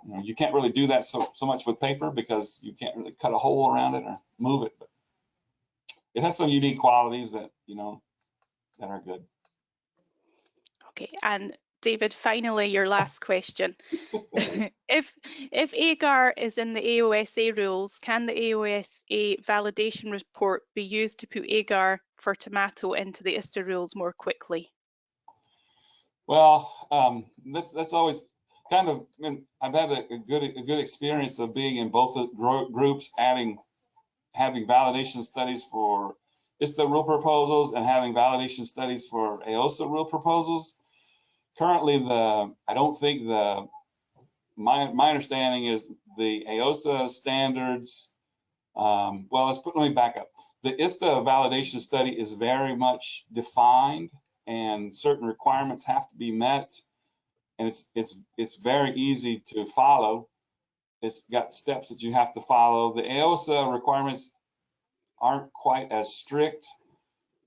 you know, you can't really do that so much with paper, because you can't really cut a hole around it or move it. But it has some unique qualities that, you know, that are good. Okay, and David, finally, your last question. If agar is in the AOSA rules, can the AOSA validation report be used to put agar for tomato into the ISTA rules more quickly? Well, that's always kind of, I've had a good experience of being in both the groups, having validation studies for ISTA rule proposals and having validation studies for AOSA rule proposals. Currently, I don't think my understanding is the AOSA standards. Well, let me back up. The ISTA validation study is very much defined, and certain requirements have to be met, and it's very easy to follow. It's got steps that you have to follow. The AOSA requirements aren't quite as strict.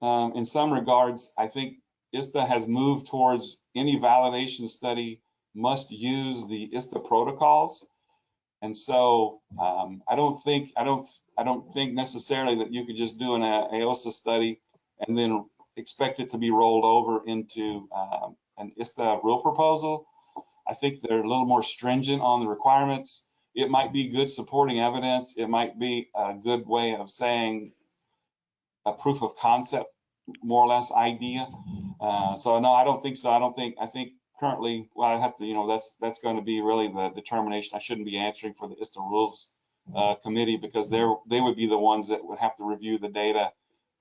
In some regards, I think ISTA has moved towards any validation study must use the ISTA protocols, and so I don't think necessarily that you could just do an AOSA study and then expect it to be rolled over into an ISTA rule proposal. I think they're a little more stringent on the requirements. It might be good supporting evidence. It might be a good way of saying a proof of concept, more or less idea. So no, I don't think so. I think currently, well, I have to, that's going to be really the determination. I shouldn't be answering for the ISTA rules committee, because they would be the ones that would have to review the data,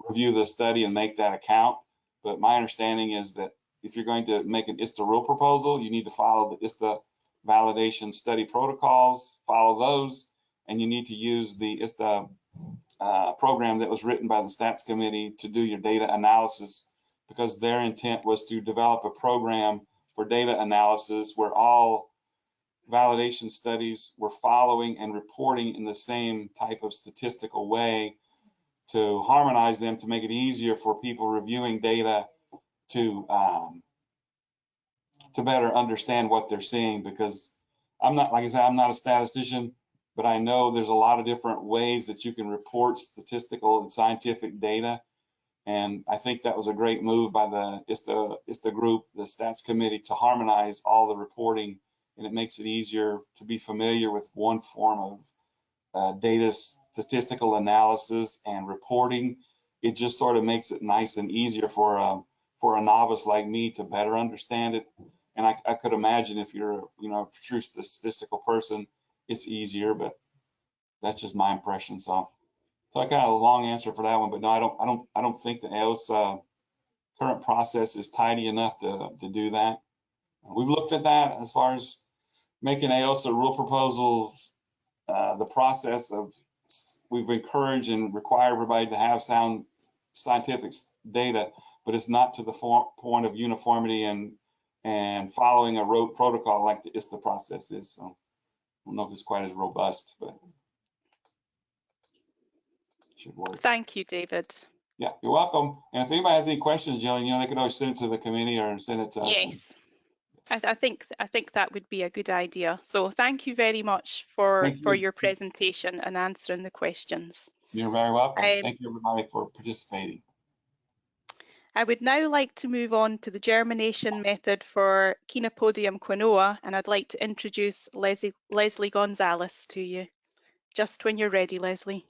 review the study, and make that account. But my understanding is that if you're going to make an ISTA rule proposal, you need to follow the ISTA validation study protocols, follow those, and you need to use the ISTA program that was written by the stats committee to do your data analysis, because their intent was to develop a program for data analysis where all validation studies were following and reporting in the same type of statistical way, to harmonize them, to make it easier for people reviewing data to better understand what they're seeing. Because I'm not, like I said, I'm not a statistician, but I know there's a lot of different ways that you can report statistical and scientific data. And I think that was a great move by the ISTA group, the stats committee, to harmonize all the reporting, and it makes it easier to be familiar with one form of data statistical analysis and reporting. It just sort of makes it nice and easier for a novice like me to better understand it. And I could imagine if you're a true statistical person, it's easier, but that's just my impression. So I got a long answer for that one, but no, I don't think the AOSA current process is tidy enough to do that. We've looked at that as far as making AOSA rule proposals. The process of, we've encouraged and require everybody to have sound scientific data, but it's not to the point of uniformity and following a rote protocol like the ISTA process is. So I don't know if it's quite as robust, but it should work. Thank you, David. Yeah, you're welcome. And if anybody has any questions, Jillian, they could always send it to the committee or send it to us. Yes. I think that would be a good idea. So thank you very much for your presentation and answering the questions. You're very welcome. Thank you, everybody, for participating. I would now like to move on to the germination method for Chenopodium quinoa, and I'd like to introduce Leslie Gonzalez to you. Just when you're ready, Leslie.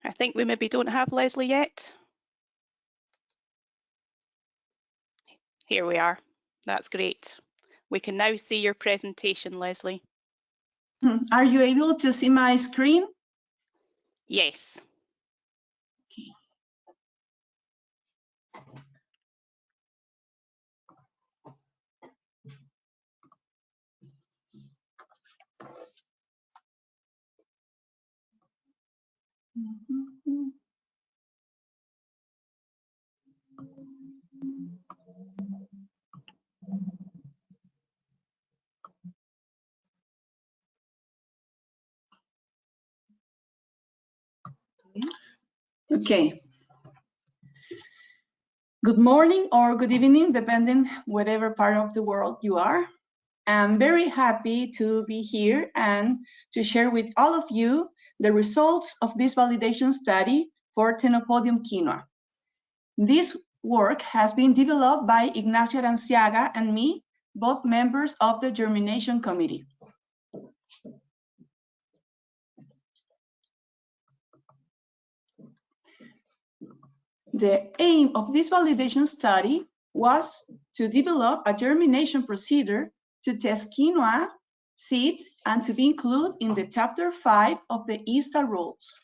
I think we maybe don't have Leslie yet. Here we are. That's great. We can now see your presentation, Leslie. Are you able to see my screen? Yes. Okay. Okay. Good morning or good evening, depending whatever part of the world you are. I'm very happy to be here and to share with all of you the results of this validation study for Ctenopodium quinoa. This work has been developed by Ignacio Aranciaga and me, both members of the Germination Committee. The aim of this validation study was to develop a germination procedure to test quinoa seeds and to be included in the Chapter 5 of the ISTA rules.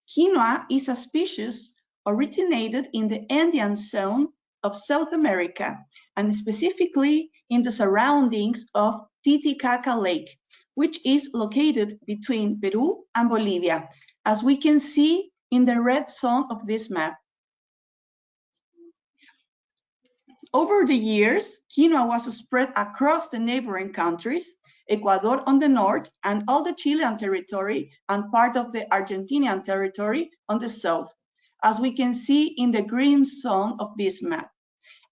Quinoa is a species originated in the Andean zone of South America and specifically in the surroundings of Titicaca Lake, which is located between Peru and Bolivia, as we can see in the red zone of this map. Over the years, quinoa was spread across the neighboring countries, Ecuador on the north and all the Chilean territory and part of the Argentinian territory on the south, as we can see in the green zone of this map.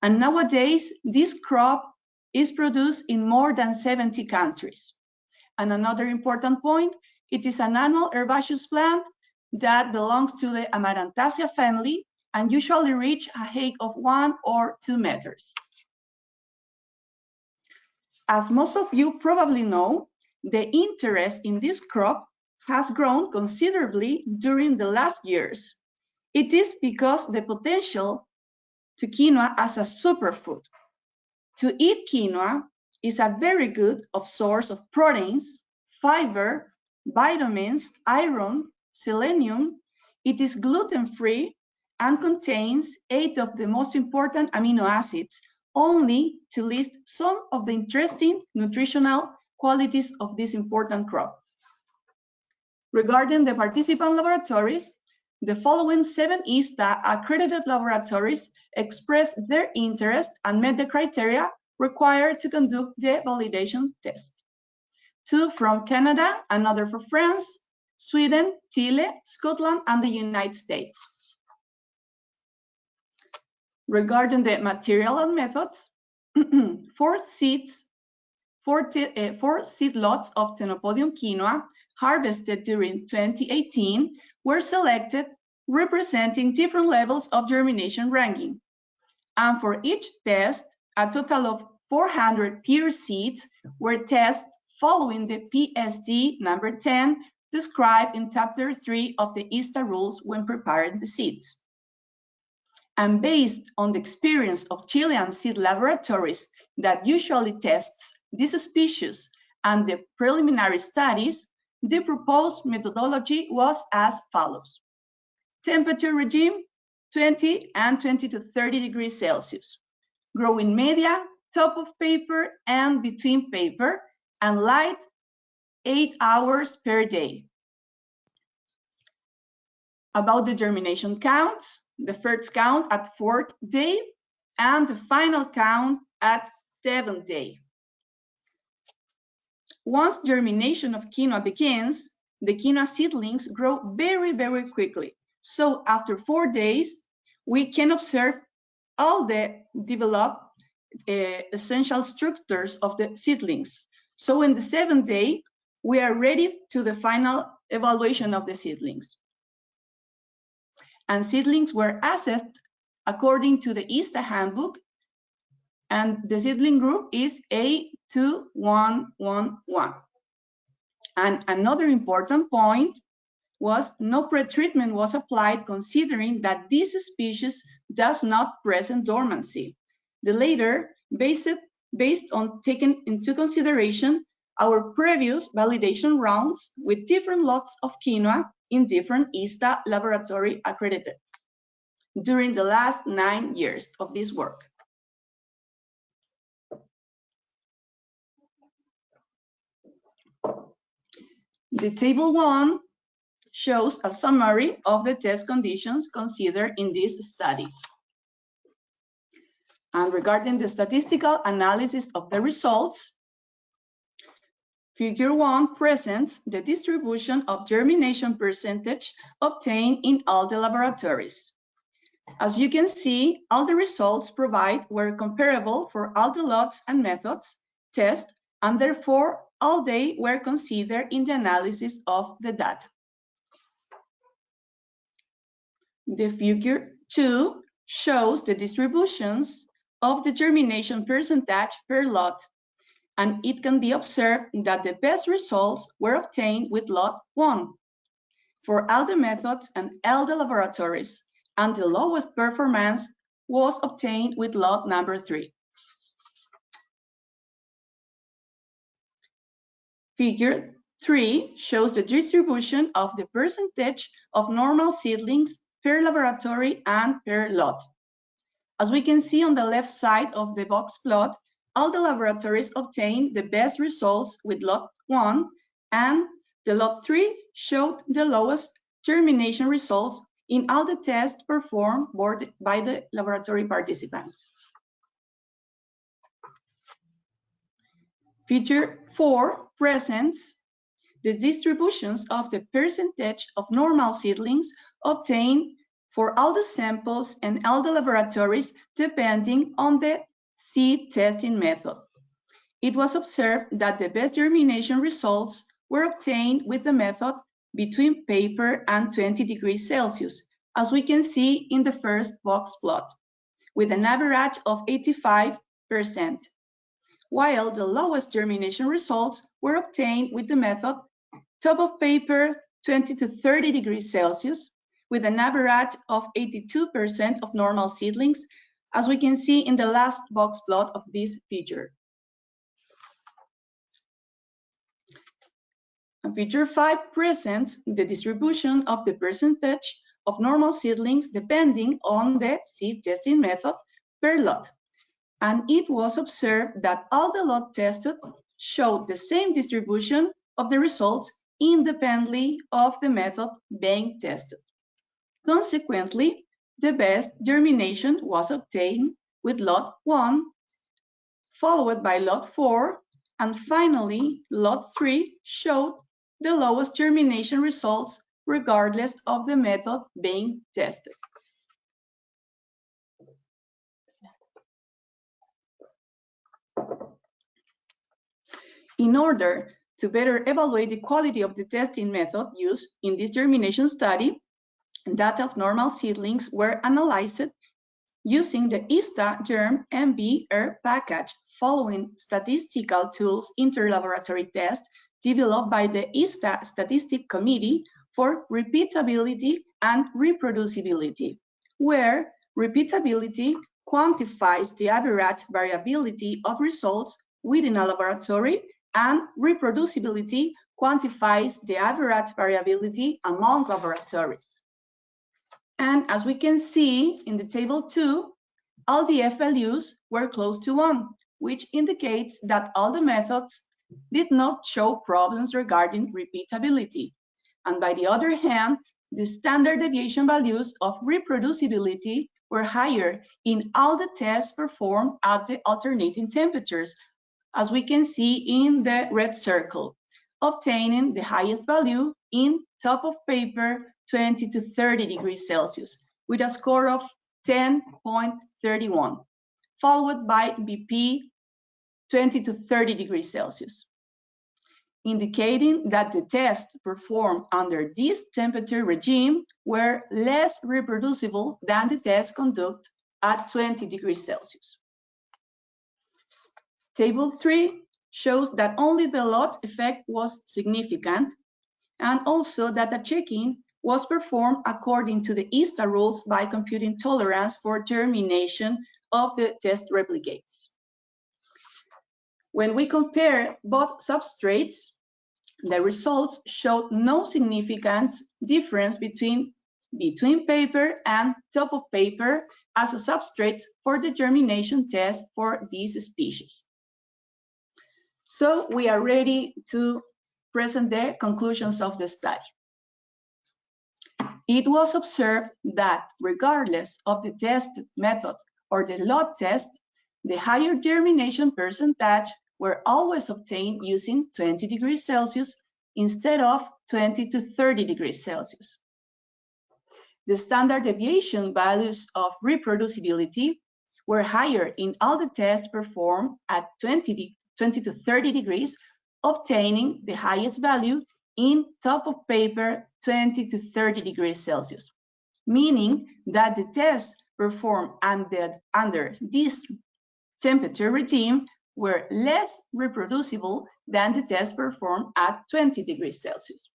And nowadays, this crop is produced in more than 70 countries. And another important point, it is an annual herbaceous plant that belongs to the Amarantaceae family and usually reach a height of 1 or 2 meters. As most of you probably know, the interest in this crop has grown considerably during the last years. It is because the potential to quinoa as a superfood. To eat quinoa is a very good source of proteins, fiber, vitamins, iron, selenium. It is gluten-free and contains 8 of the most important amino acids, only to list some of the interesting nutritional qualities of this important crop. Regarding the participant laboratories, the following 7 ISTA accredited laboratories expressed their interest and met the criteria required to conduct the validation test. 2 from Canada, another for France, Sweden, Chile, Scotland, and the United States. Regarding the material and methods, 4 seed lots of Ctenopodium quinoa harvested during 2018 were selected, representing different levels of germination ranking. And for each test, a total of 400 pure seeds were tested following the PSD number 10 described in Chapter 3 of the ISTA rules when preparing the seeds. And based on the experience of Chilean seed laboratories that usually tests this species and the preliminary studies, the proposed methodology was as follows. Temperature regime, 20 and 20 to 30 degrees Celsius. Growing media, top of paper and between paper, and light 8 hours per day. About the germination counts, the first count at 4th day and the final count at 7th day. Once germination of quinoa begins, the quinoa seedlings grow very, very quickly. So after 4 days, we can observe all the developed essential structures of the seedlings. So in the 7th day, we are ready to the final evaluation of the seedlings. And seedlings were assessed according to the ISTA handbook, and the seedling group is A2111. And another important point was no pretreatment was applied, considering that this species does not present dormancy. The latter, based on taking into consideration our previous validation rounds with different lots of quinoa in different ISTA laboratory accredited during the last 9 years of this work. The table 1 shows a summary of the test conditions considered in this study. And regarding the statistical analysis of the results, Figure 1 presents the distribution of germination percentage obtained in all the laboratories. As you can see, all the results provided were comparable for all the lots and methods tested, and therefore all they were considered in the analysis of the data. The figure 2 shows the distributions of the germination percentage per lot, and it can be observed that the best results were obtained with lot 1 for all the methods and all the laboratories, and the lowest performance was obtained with lot number 3. Figure 3 shows the distribution of the percentage of normal seedlings per laboratory and per lot. As we can see on the left side of the box plot, all the laboratories obtained the best results with lot 1, and the lot 3 showed the lowest germination results in all the tests performed by the laboratory participants. Figure 4 presents the distributions of the percentage of normal seedlings obtained for all the samples and all the laboratories depending on the seed testing method. It was observed that the best germination results were obtained with the method between paper and 20 degrees Celsius, as we can see in the first box plot, with an average of 85%, while the lowest germination results were obtained with the method top of paper 20 to 30 degrees Celsius, with an average of 82% of normal seedlings, as we can see in the last box plot of this figure. And figure 5 presents the distribution of the percentage of normal seedlings depending on the seed testing method per lot. And it was observed that all the lots tested showed the same distribution of the results independently of the method being tested. Consequently, the best germination was obtained with lot 1, followed by lot 4, and finally lot 3 showed the lowest germination results regardless of the method being tested. In order to better evaluate the quality of the testing method used in this germination study, data of normal seedlings were analyzed using the ISTA Germ MB-ER package following statistical tools interlaboratory test developed by the ISTA Statistical Committee for Repeatability and Reproducibility, where repeatability quantifies the average variability of results within a laboratory, and reproducibility quantifies the average variability among laboratories. And as we can see in the table 2, all the FLUs were close to 1, which indicates that all the methods did not show problems regarding repeatability. And by the other hand, the standard deviation values of reproducibility were higher in all the tests performed at the alternating temperatures, as we can see in the red circle, obtaining the highest value in top of paper 20 to 30 degrees Celsius with a score of 10.31, followed by BP 20 to 30 degrees Celsius, indicating that the tests performed under this temperature regime were less reproducible than the tests conducted at 20 degrees Celsius. Table 3 shows that only the lot effect was significant, and also that the checking was performed according to the ISTA rules by computing tolerance for germination of the test replicates. When we compare both substrates, the results showed no significant difference between paper and top of paper as a substrate for the germination test for these species. So we are ready to present the conclusions of the study. It was observed that regardless of the test method or the lot test, the higher germination percentage were always obtained using 20 degrees Celsius instead of 20 to 30 degrees Celsius. The standard deviation values of reproducibility were higher in all the tests performed at 20 to 30 degrees, obtaining the highest value in top of paper 20 to 30 degrees Celsius, meaning that the tests performed under this temperature regime were less reproducible than the tests performed at 20 degrees Celsius.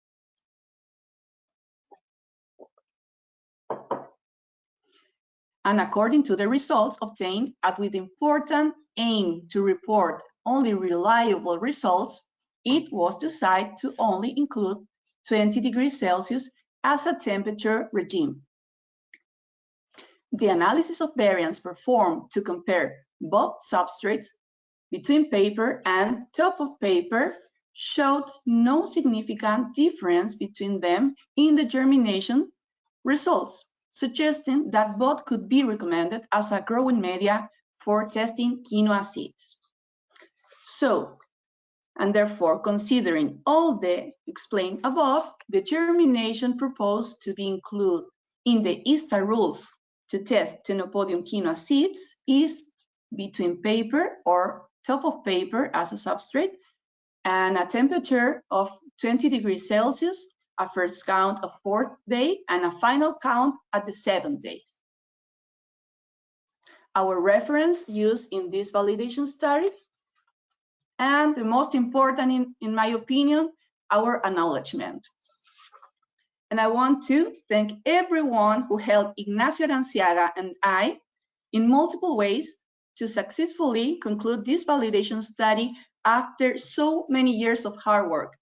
And according to the results obtained, and with important aim to report only reliable results, it was decided to only include 20 degrees Celsius as a temperature regime. The analysis of variance performed to compare both substrates between paper and top of paper showed no significant difference between them in the germination results, suggesting that both could be recommended as a growing media for testing quinoa seeds. So, and therefore, considering all the explained above, the germination proposed to be included in the ISTA rules to test Ctenopodium quinoa seeds is between paper or top of paper as a substrate and a temperature of 20 degrees Celsius, a first count of 4th day, and a final count at the 7th day. Our reference used in this validation study, and the most important, in my opinion, our acknowledgement. And I want to thank everyone who helped Ignacio Aranciaga and I in multiple ways to successfully conclude this validation study after so many years of hard work.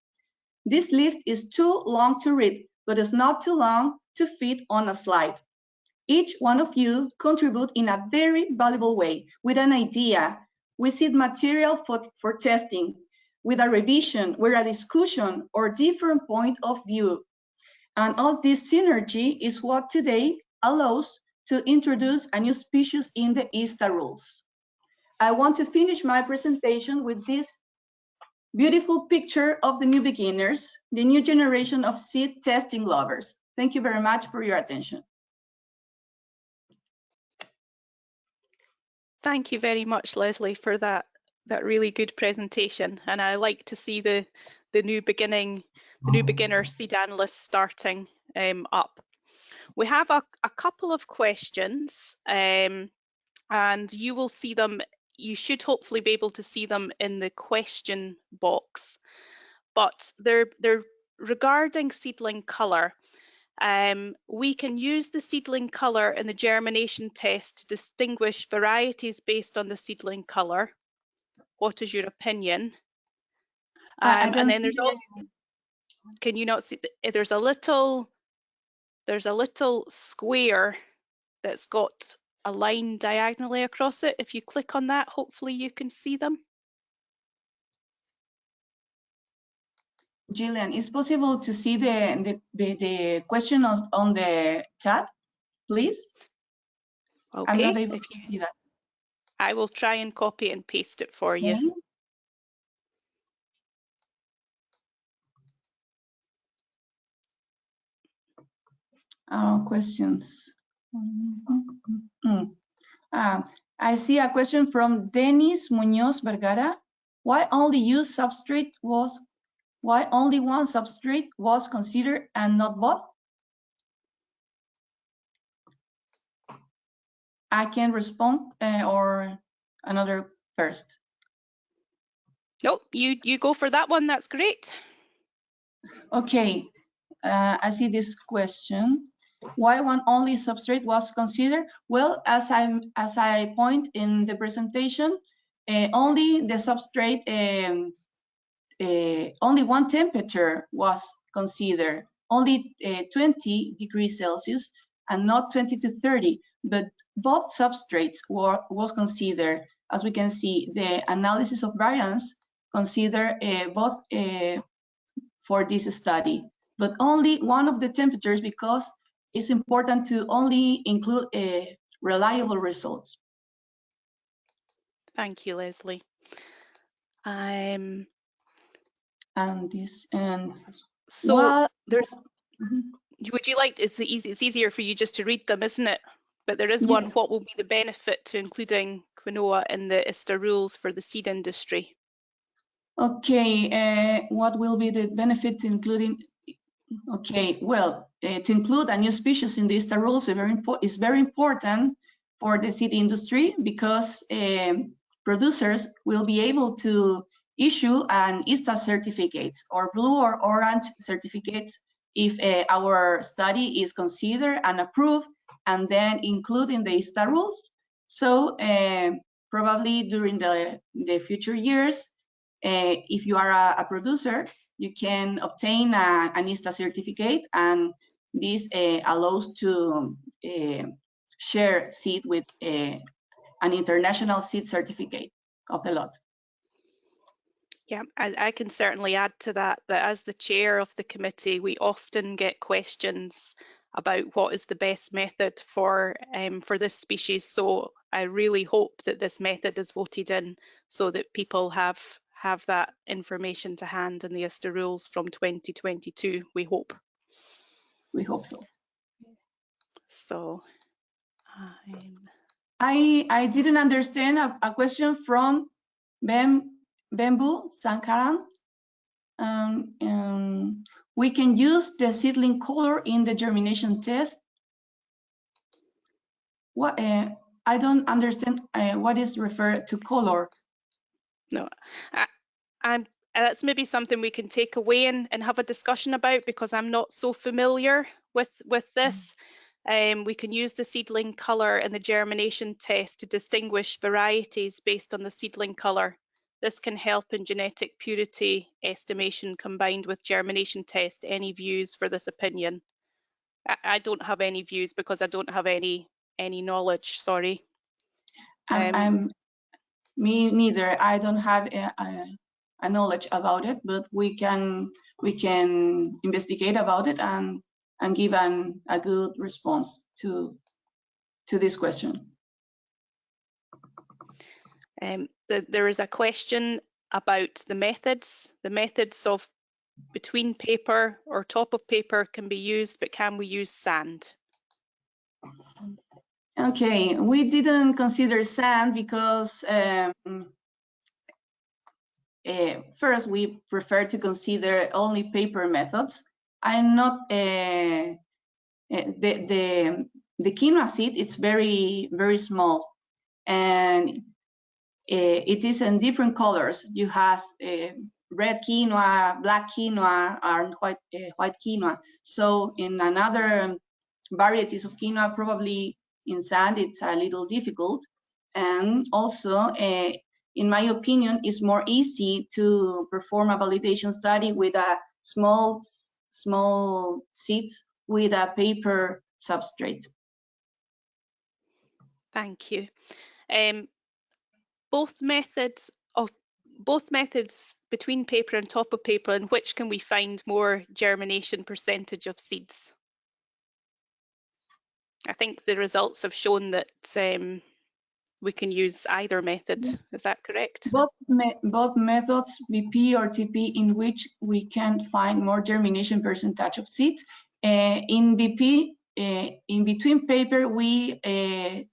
This list is too long to read, but it's not too long to fit on a slide. Each one of you contribute in a very valuable way with an idea, with seed material for testing, with a revision, with a discussion or different point of view. And all this synergy is what today allows to introduce a new species in the ISTA rules. I want to finish my presentation with this beautiful picture of the new beginners, the new generation of seed testing lovers. Thank you very much for your attention. Thank you very much, Leslie, for that really good presentation. And I like to see the new beginner seed analysts starting up. We have a couple of questions, and you will see them. You should hopefully be able to see them in the question box, but they're regarding seedling color. We can use the seedling color in the germination test to distinguish varieties based on the seedling color. What is your opinion? I don't see can you not see? There's a little square that's got a line diagonally across it. If you click on that, hopefully you can see them. Gillian, is possible to see the question on the chat, please? Okay. I'm not able to see that. I will try and copy and paste it for you. Okay. Questions. I see a question from Dennis Munoz Vergara. Why only one substrate was considered and not both? I can respond or another first. Nope, you go for that one. That's great. Okay, I see this question. Why one only substrate was considered? Well, as I point in the presentation, only the substrate, only one temperature was considered, only 20 degrees Celsius and not 20 to 30, but both substrates was considered. As we can see, the analysis of variance consider both for this study, but only one of the temperatures because it's important to only include reliable results. Thank you, Leslie. And this, and So well, there's, mhm. would you like, it's easier for you just to read them, isn't it? But there is one, Yes. what will be the benefit to including quinoa in the ISTA rules for the seed industry? Okay, what will be the benefits including? Okay, well, to include a new species in the ISTA rules is very important for the seed industry because producers will be able to issue an ISTA certificates or blue or orange certificates if our study is considered and approved and then included in the ISTA rules. So probably during the future years, if you are a producer, you can obtain an ISTA certificate, and this allows to share seed with an international seed certificate of the lot. Yeah, I can certainly add to that, that as the chair of the committee, we often get questions about what is the best method for this species. So I really hope that this method is voted in so that people have that information to hand in the ISTA rules from 2022, we hope. We hope so. So I didn't understand a question from Bamboo Sankaran. We can use the seedling color in the germination test. What I don't understand what is referred to color. No, that's maybe something we can take away and have a discussion about, because I'm not so familiar with this. We can use the seedling colour in the germination test to distinguish varieties based on the seedling colour. This can help in genetic purity estimation combined with germination test. Any views for this opinion? I don't have any views because I don't have any knowledge, sorry. Me neither. I don't have a knowledge about it, but we can investigate about it and give a good response to this question. There is a question about the methods. The methods of between paper or top of paper can be used, but can we use sand? Okay, we didn't consider sand because first we prefer to consider only paper methods. I'm not the quinoa seed is very small, and it is in different colors. You have red quinoa, black quinoa, and white quinoa. So in another varieties of quinoa, probably in sand it's a little difficult, and also in my opinion it's more easy to perform a validation study with a small seeds with a paper substrate. Thank you. Both methods between paper and top of paper, in which can we find more germination percentage of seeds? I think the results have shown that we can use either method. Is that correct? Both methods, BP or TP, in which we can find more germination percentage of seeds. In BP, in between paper, we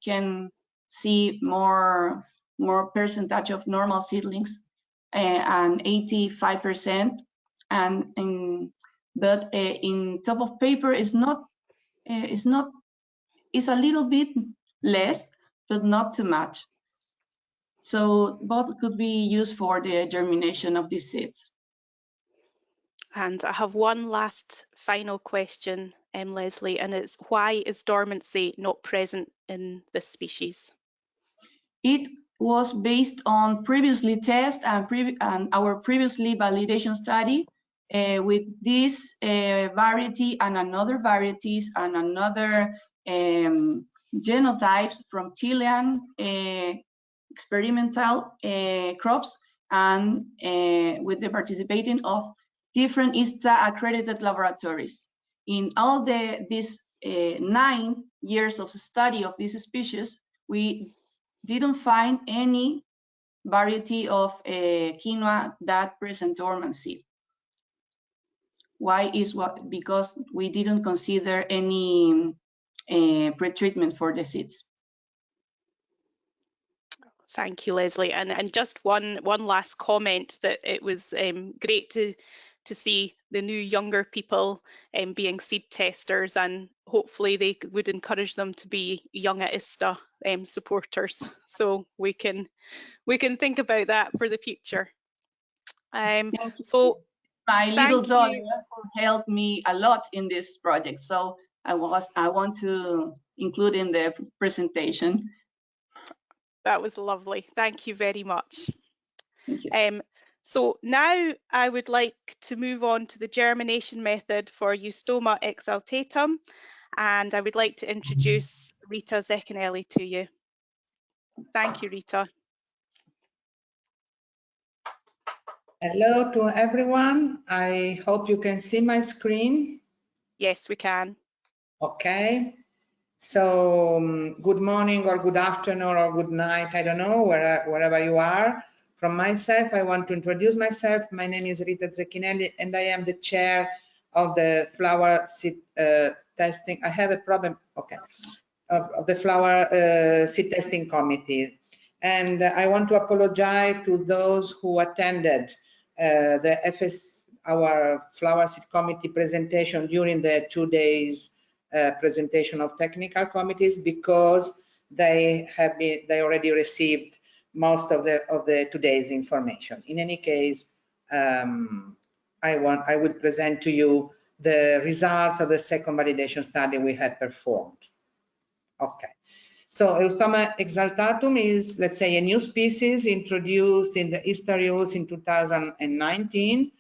can see more percentage of normal seedlings, and 85%. But in top of paper is not. It's a little bit less, but not too much. So both could be used for the germination of these seeds. And I have one last final question, Leslie, and it's why is dormancy not present in this species? It was based on previously test and our previously validation study with this variety and another varieties and another genotypes from Chilean experimental crops, and with the participating of different ISTA accredited laboratories. In all these 9 years of study of this species, we didn't find any variety of quinoa that present dormant seed. Why is what? Because we didn't consider any pretreatment for the seeds. Thank you, Leslie. And just one last comment, that it was great to see the new younger people being seed testers, and hopefully they would encourage them to be young at ISTA supporters. So we can think about that for the future. So my little daughter you. helped me a lot in this project, so I want to include in the presentation. That was lovely. Thank you very much. Thank you. So now I would like to move on to the germination method for Eustoma exaltatum, and I would like to introduce Rita Zecchinelli to you. Thank you, Rita. Hello to everyone. I hope you can see my screen. Yes, we can. Okay. So good morning or good afternoon or good night. I don't know, wherever you are. From myself, I want to introduce myself. My name is Rita Zecchinelli, and I am the chair of the flower seed testing. I have a problem. Okay. Of the flower seed testing committee. And I want to apologize to those who attended our flower seed committee presentation during the 2 days presentation of technical committees, because they already received most of the today's information. In any case, I would present to you the results of the second validation study we had performed. Okay. So Eustoma exaltatum is, let's say, a new species introduced in the ISTA rules in 2019.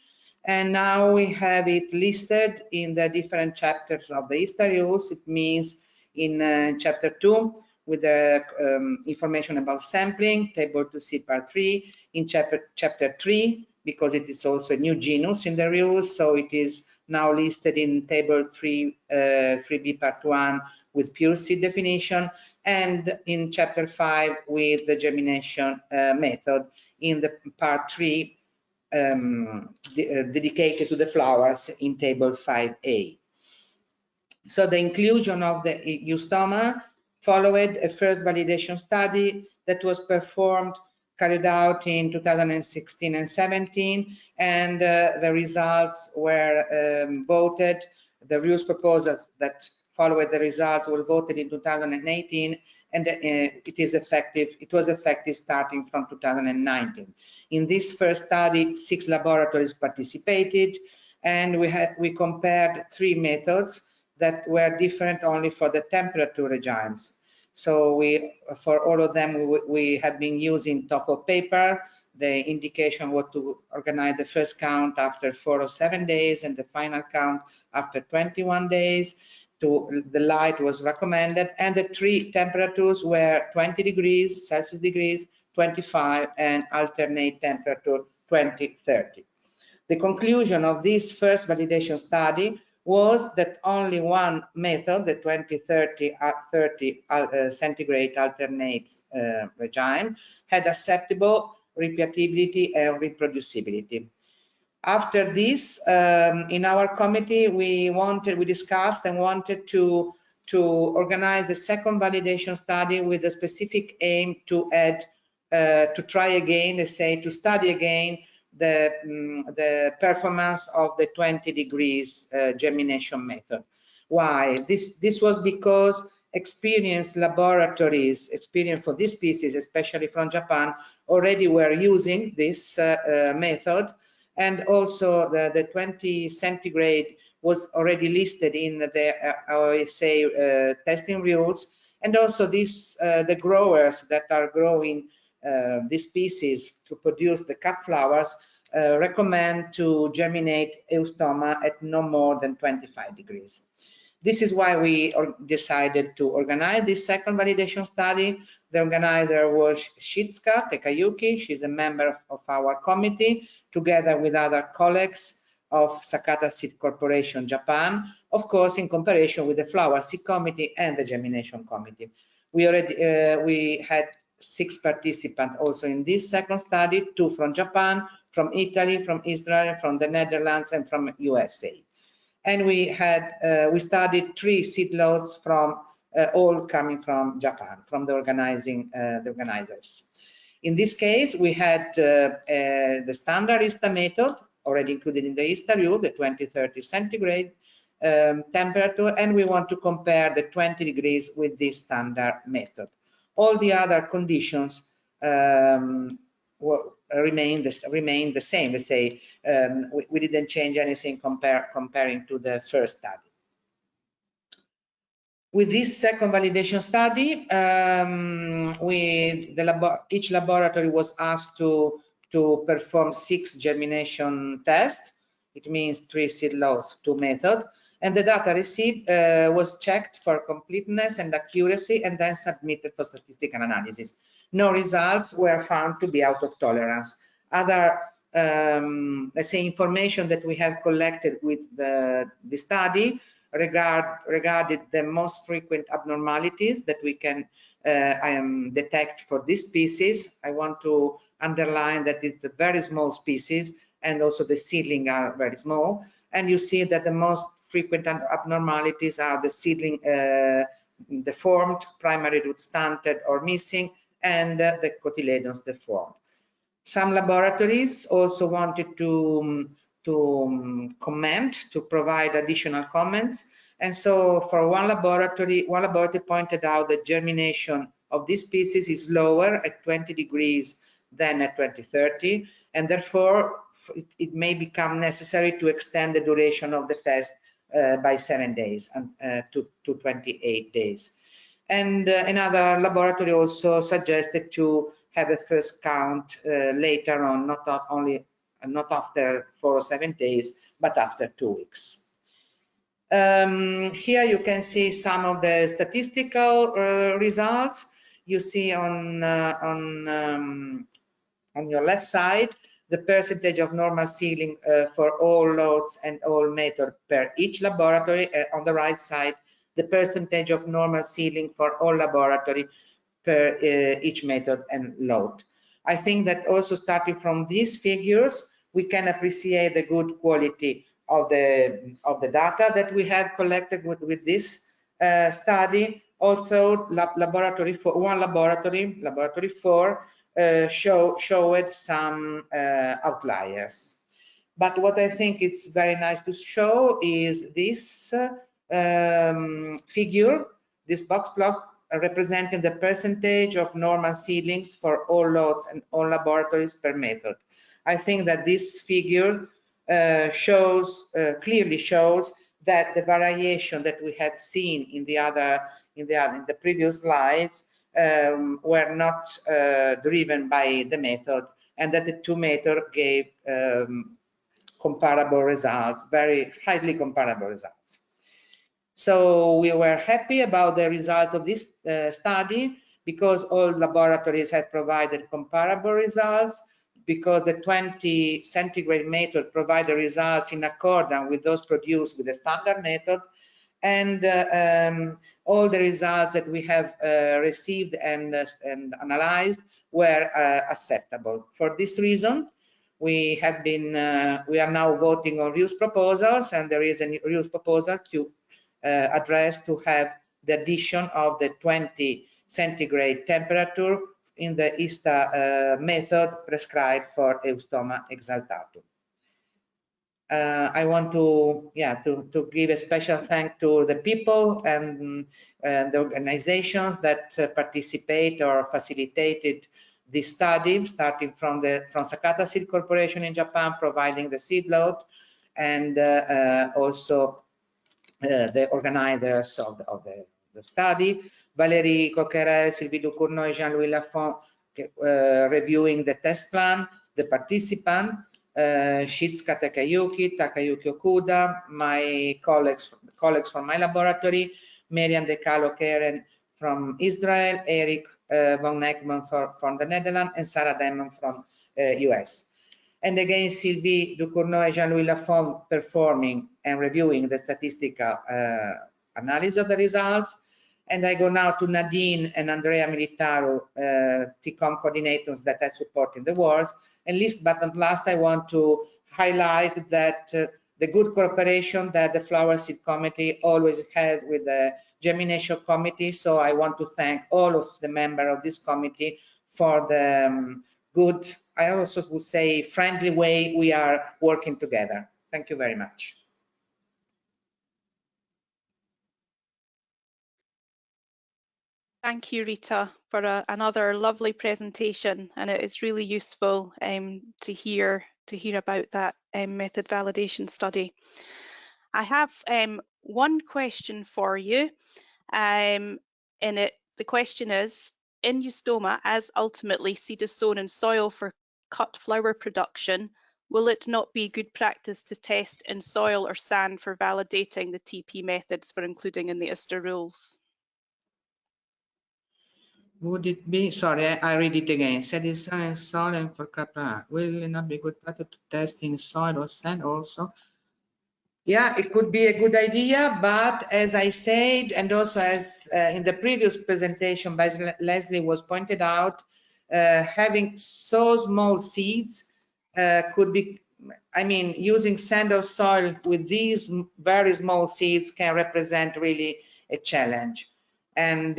And now we have it listed in the different chapters of the ISTA rules. It means in chapter 2, with the information about sampling, table 2C part 3, in chapter 3, because it is also a new genus in the rules, so it is now listed in table 3B part 1 with pure seed definition, and in chapter 5 with the germination method in the part 3 dedicated to the flowers in table 5A. So the inclusion of the Eustoma followed a first validation study that was carried out in 2016 and 17, and the results were voted. The rules proposals that followed the results were voted in 2018, and it was effective starting from 2019. In this first study, 6 laboratories participated, and we compared 3 methods that were different only for the temperature regimes. So for all of them, we have been using top of paper. The indication was to organize the first count after 4 or 7 days, and the final count after 21 days. The light was recommended, and the 3 temperatures were 20 degrees Celsius degrees, 25, and alternate temperature 20, 30. The conclusion of this first validation study was that only one method, the 20-30 centigrade alternate regime, had acceptable repeatability and reproducibility. After this, in our committee, we discussed and wanted to organize a second validation study with a specific aim to add, to try again, let's say, to study again the performance of the 20 degrees germination method. Why? This was because experienced laboratories, experience for this species, especially from Japan, already were using this method, and also the 20 centigrade was already listed in the OSA testing rules, and also the growers that are growing this species to produce the cut flowers recommend to germinate Eustoma at no more than 25 degrees. This is why we decided to organize this second validation study. The organizer was Shitsuka Tekayuki. She's a member of our committee, together with other colleagues of Sakata Seed Corporation Japan, of course, in comparison with the Flower Seed Committee and the Germination Committee. We had 6 participants also in this second study, 2 from Japan, from Italy, from Israel, from the Netherlands, and from USA. And we studied 3 seed lots from all coming from Japan, from the organizers. In this case, we had the standard ISTA method already included in the ISTA rule, the 20-30 centigrade temperature, and we want to compare the 20 degrees with this standard method. All the other conditions remain the same. Let's say we didn't change anything comparing to the first study. With this second validation study, each laboratory was asked to perform 6 germination tests. It means 3 seed lots, 2 methods, and the data received was checked for completeness and accuracy and then submitted for statistical analysis. No results were found to be out of tolerance. Other, let's say, information that we have collected with the study regarded the most frequent abnormalities that we can detect for this species. I want to underline that it's a very small species, and also the seedling are very small. And you see that the most frequent abnormalities are the seedling deformed, primary root stunted or missing, and the cotyledons deformed. Some laboratories also wanted to comment, to provide additional comments. And so for one laboratory pointed out that germination of this species is lower at 20 degrees than at 20-30, and therefore it may become necessary to extend the duration of the test by 7 days to 28 days. And another laboratory also suggested to have a first count later on, not after 4 or 7 days, but after 2 weeks. Here you can see some of the statistical results. You see on your left side the percentage of normal seedling for all lots and all methods per each laboratory. On the right side, the percentage of normal seedling for all laboratory per each method and lot. I think that also starting from these figures, we can appreciate the good quality of the data that we have collected with this study. Also, laboratory 4, showed some outliers. But what I think it's very nice to show is this figure, this box plot representing the percentage of normal seedlings for all lots and all laboratories per method. I think that this figure clearly shows that the variation that we had seen in the previous slides were not driven by the method, and that the 2 methods gave comparable results, very highly comparable results. So we were happy about the result of this study because all laboratories had provided comparable results, because the 20 centigrade method provided results in accordance with those produced with the standard method, and all the results that we have received and analyzed were acceptable. For this reason, we are now voting on reuse proposals, and there is a reuse proposal to address to have the addition of the 20 centigrade temperature in the ISTA method prescribed for Eustoma exaltatum. I want to give a special thank to the people and the organizations that participate or facilitated this study, starting from Sakata Seed Corporation in Japan, providing the seed lot, and also the organizers of the study, Valérie Coquerel, Sylvie Ducournau, and Jean-Louis Lafont, reviewing the test plan, the participant, Shitsuka Takayuki Okuda, my colleagues from my laboratory, Miriam De Calo Keren from Israel, Eric von Eckman from the Netherlands, and Sarah Demon from US. And again, Sylvie Ducournau and Jean-Louis Lafont performing and reviewing the statistical analysis of the results, And I go now to Nadine and Andrea Militaro, TICOM coordinators that are supporting the works. And last but not last, I want to highlight that the good cooperation that the Flower Seed Committee always has with the Germination Committee. So I want to thank all of the members of this committee for the good, I also would say, friendly way we are working together. Thank you very much. Thank you, Rita, for another lovely presentation, and it is really useful to hear about that method validation study. I have one question for you, and the question is, in eustoma, as ultimately seed is sown in soil for cut flower production, will it not be good practice to test in soil or sand for validating the TP methods for including in the ISTA rules? Would it be, sorry, I read it again. Said is soil and for Capra. Will it not be good practice to test in soil or sand also? Yeah, it could be a good idea, but as I said, and also as in the previous presentation by Leslie was pointed out, having so small seeds could be, I mean, using sand or soil with these very small seeds can represent really a challenge. And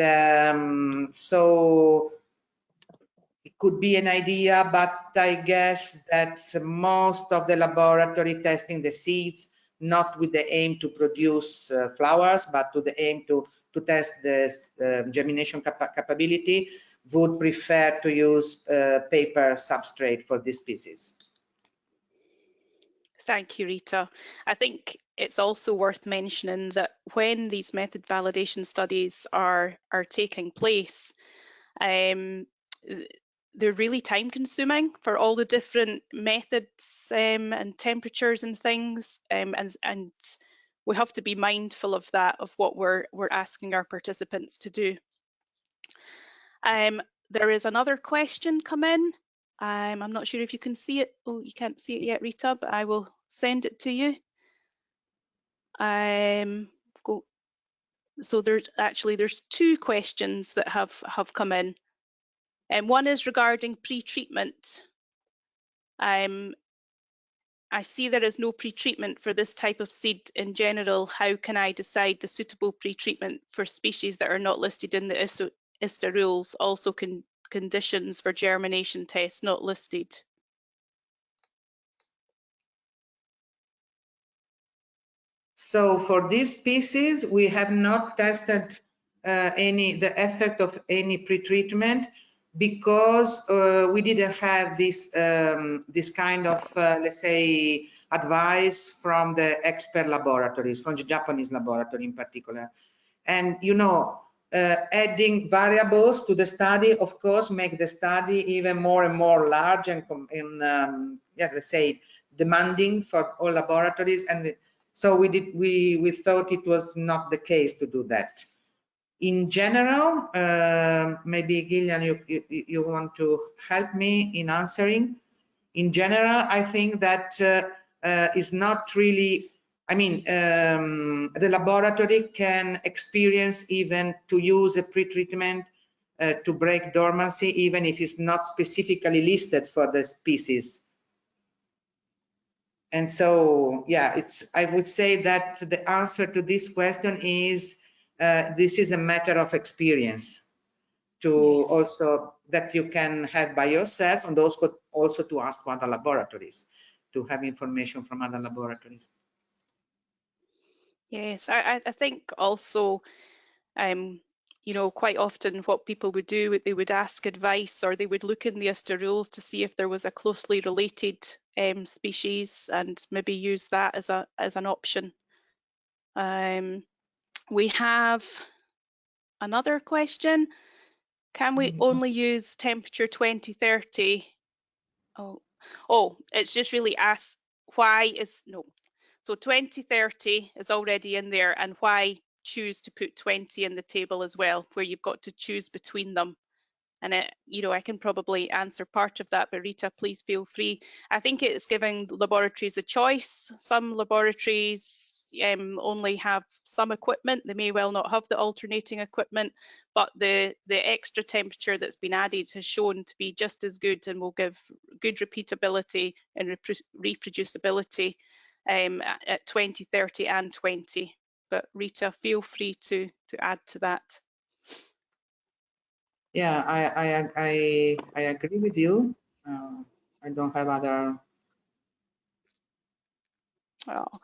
so it could be an idea, but I guess that most of the laboratory testing the seeds, not with the aim to produce flowers, but to the aim to test the germination capability, would prefer to use paper substrate for this species. Thank you, Rita. I think it's also worth mentioning that when these method validation studies are taking place, they're really time consuming for all the different methods and temperatures and things, and we have to be mindful of that, of what we're asking our participants to do. There is another question come in. I'm not sure if you can see it. Oh, you can't see it yet, Rita, but I will send it to you. So there's two questions that have come in. One is regarding pre-treatment. I see there is no pre-treatment for this type of seed in general. How can I decide the suitable pre-treatment for species that are not listed in the ISTA rules? Also conditions for germination tests not listed. So for this species, we have not tested the effect of any pretreatment because we didn't have this this kind of let's say advice from the expert laboratories, from the Japanese laboratory in particular. And you know, adding variables to the study, of course, make the study even more and more large and yeah, let's say demanding for all laboratories. And so we thought it was not the case to do that. In general, maybe Gillian, you want to help me in answering. In general, I think that is not really, I mean, the laboratory can experience even to use a pretreatment to break dormancy, even if it's not specifically listed for the species. And so, yeah, I would say that the answer to this question is this is a matter of experience to Yes. also that you can have by yourself, and also to ask other laboratories, to have information from other laboratories. Yes, I think also, you know, quite often what people would do, they would ask advice, or they would look in the ISTA rules to see if there was a closely related species and maybe use that as an option. We have another question. Can we only use temperature 2030? Oh, it's just really asked why is no. So 2030 is already in there, and why choose to put 20 in the table as well, where you've got to choose between them. And you know, I can probably answer part of that, but Rita, please feel free. I think it's giving laboratories a choice. Some laboratories only have some equipment. They may well not have the alternating equipment, but the extra temperature that's been added has shown to be just as good and will give good repeatability and reproducibility at 20, 30 and 20. But Rita, feel free to add to that. Yeah, I agree with you. I don't have other. Oh.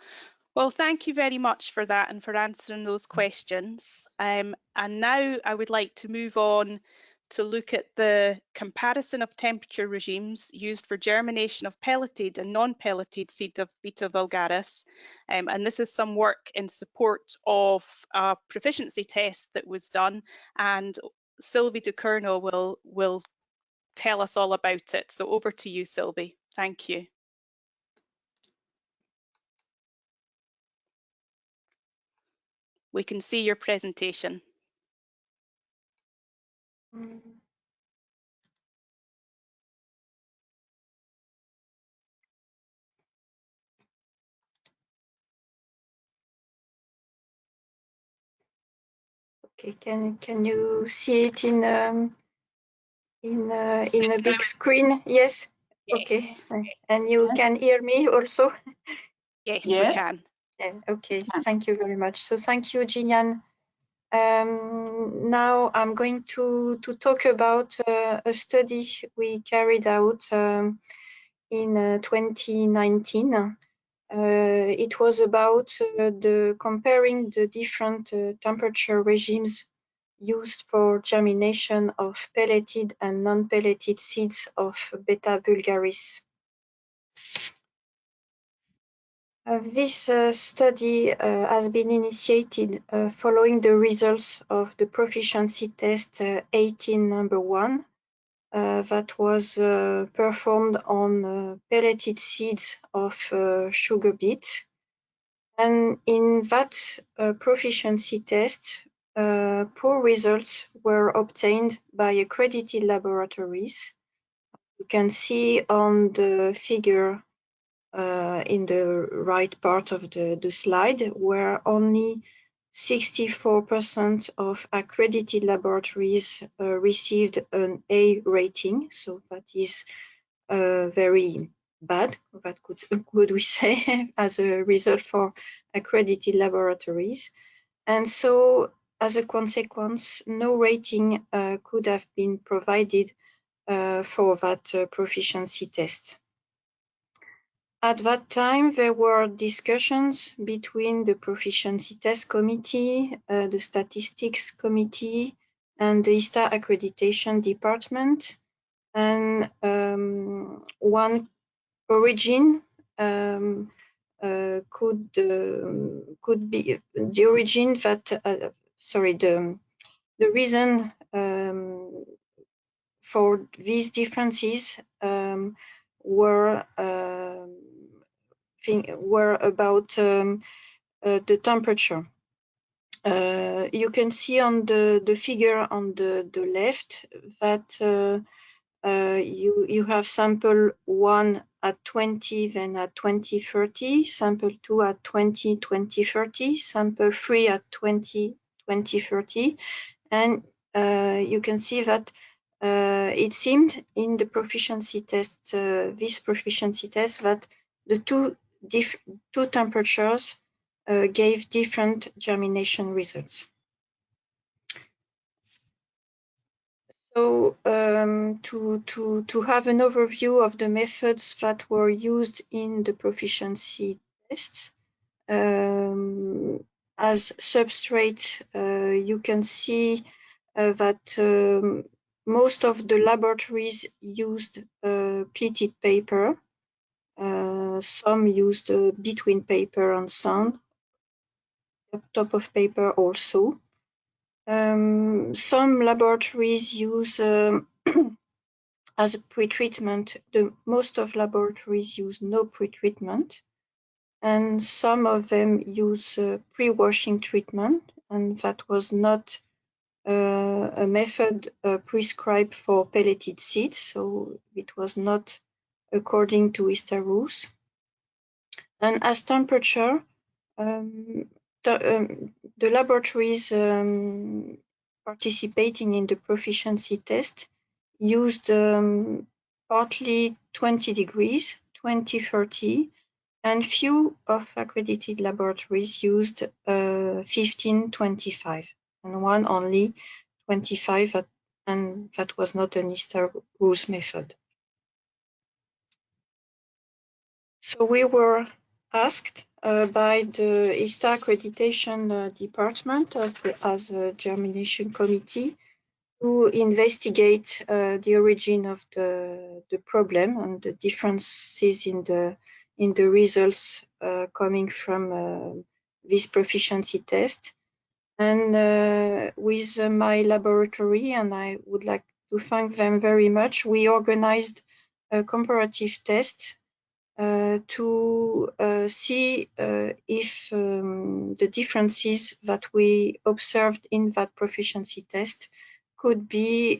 Well, thank you very much for that and for answering those questions. And now I would like to move on to look at the comparison of temperature regimes used for germination of pelleted and non-pelleted seed of Beta vulgaris. And this is some work in support of a proficiency test that was done, and Sylvie DeCurno will tell us all about it. So over to you, Sylvie. Thank you. We can see your presentation. Okay, can you see it in a big screen? Yes. Yes. Okay, and you Yes. can hear me also? Yes, Yes. we can. Yeah, okay, thank you very much. So thank you, Gillian. Now I'm going to talk about a study we carried out in 2019. It was about comparing the different temperature regimes used for germination of pelleted and non-pelleted seeds of Beta vulgaris. This study has been initiated following the results of the proficiency test 18 number 1 that was performed on pelleted seeds of sugar beet. And in that proficiency test, poor results were obtained by accredited laboratories. You can see on the figure in the right part of the slide, where only 64% of accredited laboratories received an A rating. So that is very bad, that could we say, as a result for accredited laboratories. And so, as a consequence, no rating could have been provided for that proficiency test. At that time, there were discussions between the proficiency test committee, the statistics committee, and the ISTA accreditation department. And one origin could be the origin that the reason for these differences were about the temperature. You can see on the figure on the left that you have sample 1 at 20, then at 20, 30, sample 2 at 20, 20, 30, sample 3 at 20, 20, 30. And you can see that it seemed in the proficiency test, this proficiency test, that the two temperatures gave different germination results. So to have an overview of the methods that were used in the proficiency tests, as substrate, you can see that most of the laboratories used pleated paper. Some used between paper and sand, top of paper also. Some laboratories use as a pretreatment. Most of laboratories use no pretreatment, and some of them use pre-washing treatment, and that was not a method prescribed for pelleted seeds, so it was not according to ISTA rules. And as temperature, the laboratories participating in the proficiency test used partly 20 degrees, 2030, and few of accredited laboratories used 1525, and one only 25, and that was not an ISTA rules method. So we were asked by the ISTA accreditation department as a Germination committee to investigate the origin of the problem and the differences in the results coming from this proficiency test. And with my laboratory, and I would like to thank them very much, we organized a comparative test to see if the differences that we observed in that proficiency test could be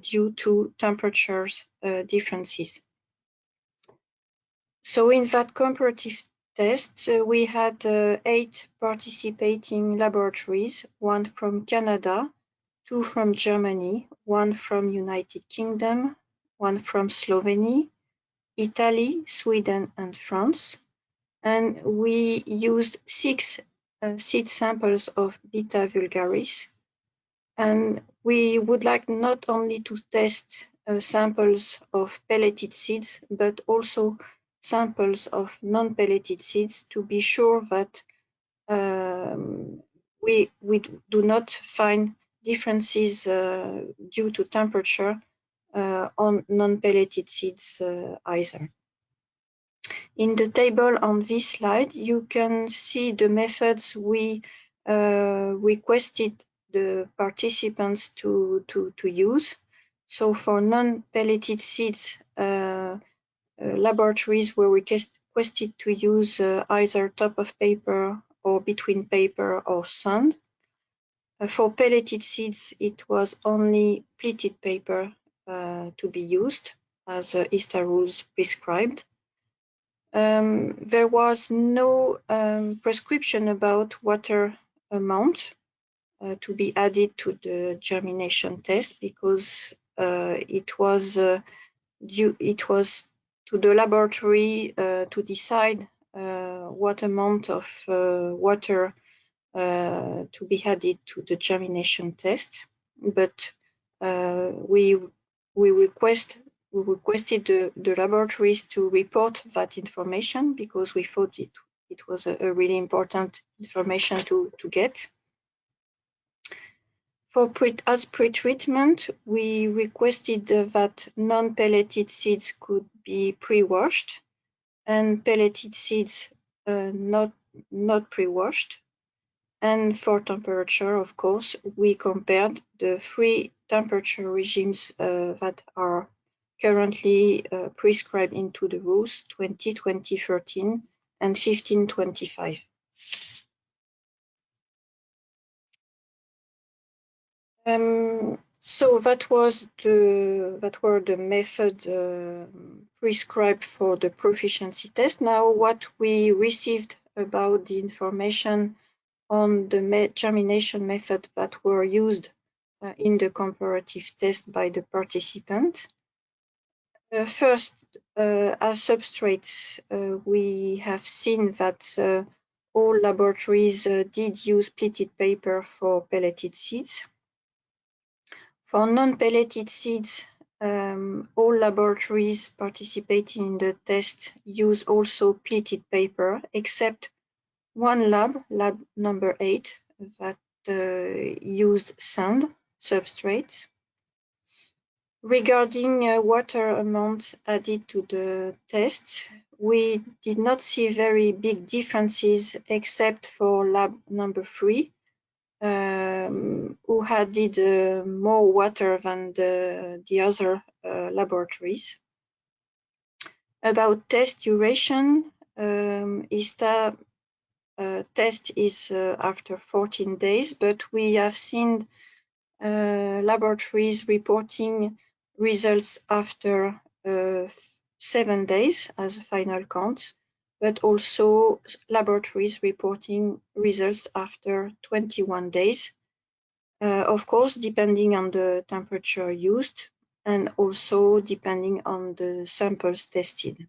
due to temperatures differences. So in that comparative test, we had 8 participating laboratories, 1 from Canada, 2 from Germany, 1 from United Kingdom, 1 from Slovenia, Italy, Sweden, and France. And we used 6 seed samples of Beta vulgaris. And we would like not only to test samples of pelleted seeds, but also samples of non-pelleted seeds to be sure that we do not find differences due to temperature on non-pelleted seeds either. In the table on this slide, you can see the methods we requested the participants to use. So for non-pelleted seeds, laboratories were requested to use either top of paper or between paper or sand. For pelleted seeds, it was only pleated paper to be used, as ISTA rules prescribed. There was no prescription about water amount to be added to the germination test, because it was to the laboratory to decide what amount of water to be added to the germination test. But we requested the laboratories to report that information, because we thought it was a really important information to get. As pre-treatment, we requested that non-pelleted seeds could be pre-washed and pelleted seeds not pre-washed. And for temperature, of course, we compared the 3 temperature regimes that are currently prescribed into the rules, 20, 13, and 15, 25. So that were the method prescribed for the proficiency test. Now, what we received about the information on the germination method that were used in the comparative test by the participant. First, as substrates, we have seen that all laboratories did use pleated paper for pelleted seeds. For non-pelleted seeds, all laboratories participating in the test use also pleated paper, except one lab number 8, that used sand substrate. Regarding water amount added to the test, we did not see very big differences, except for lab number 3, who added more water than the other laboratories. About test duration, ISTA test is after 14 days, but we have seen laboratories reporting results after 7 days as a final count. but also laboratories reporting results after 21 days. Of course, depending on the temperature used and also depending on the samples tested.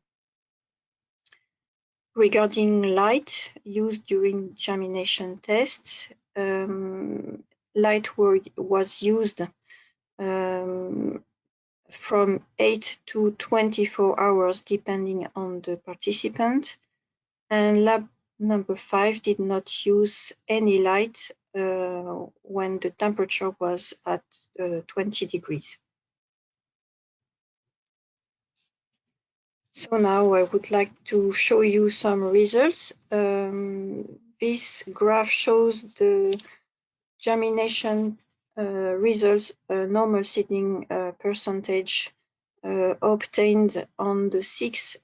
Regarding light used during germination tests, light was used from 8 to 24 hours depending on the participant, and lab number 5 did not use any light when the temperature was at 20 degrees. So now I would like to show you some results. This graph shows the germination results, normal seeding percentage obtained on the 6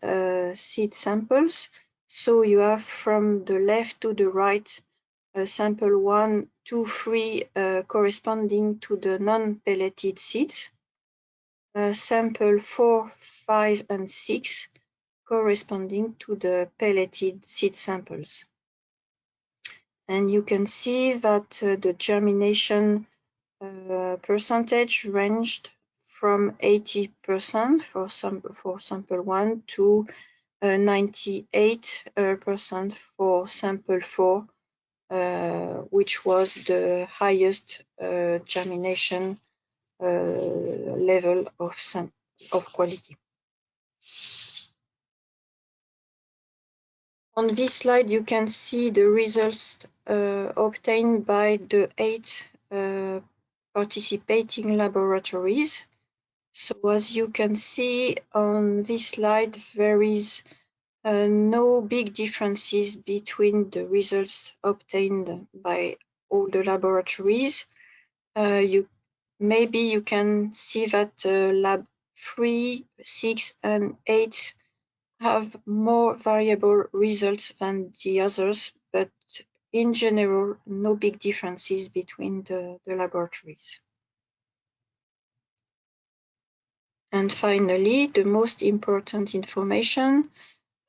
seed samples. So you have from the left to the right sample 1, 2, 3 corresponding to the non-pelleted seeds. Sample 4, 5, and 6 corresponding to the pelleted seed samples. And you can see that the germination percentage ranged from 80% for sample 1 to 98% for sample 4, which was the highest germination level of quality. On this slide, you can see the results obtained by the 8 participating laboratories. So as you can see on this slide, there is no big differences between the results obtained by all the laboratories. Maybe you can see that lab 3, 6, and 8 have more variable results than the others, but in general, no big differences between the laboratories. And finally, the most important information,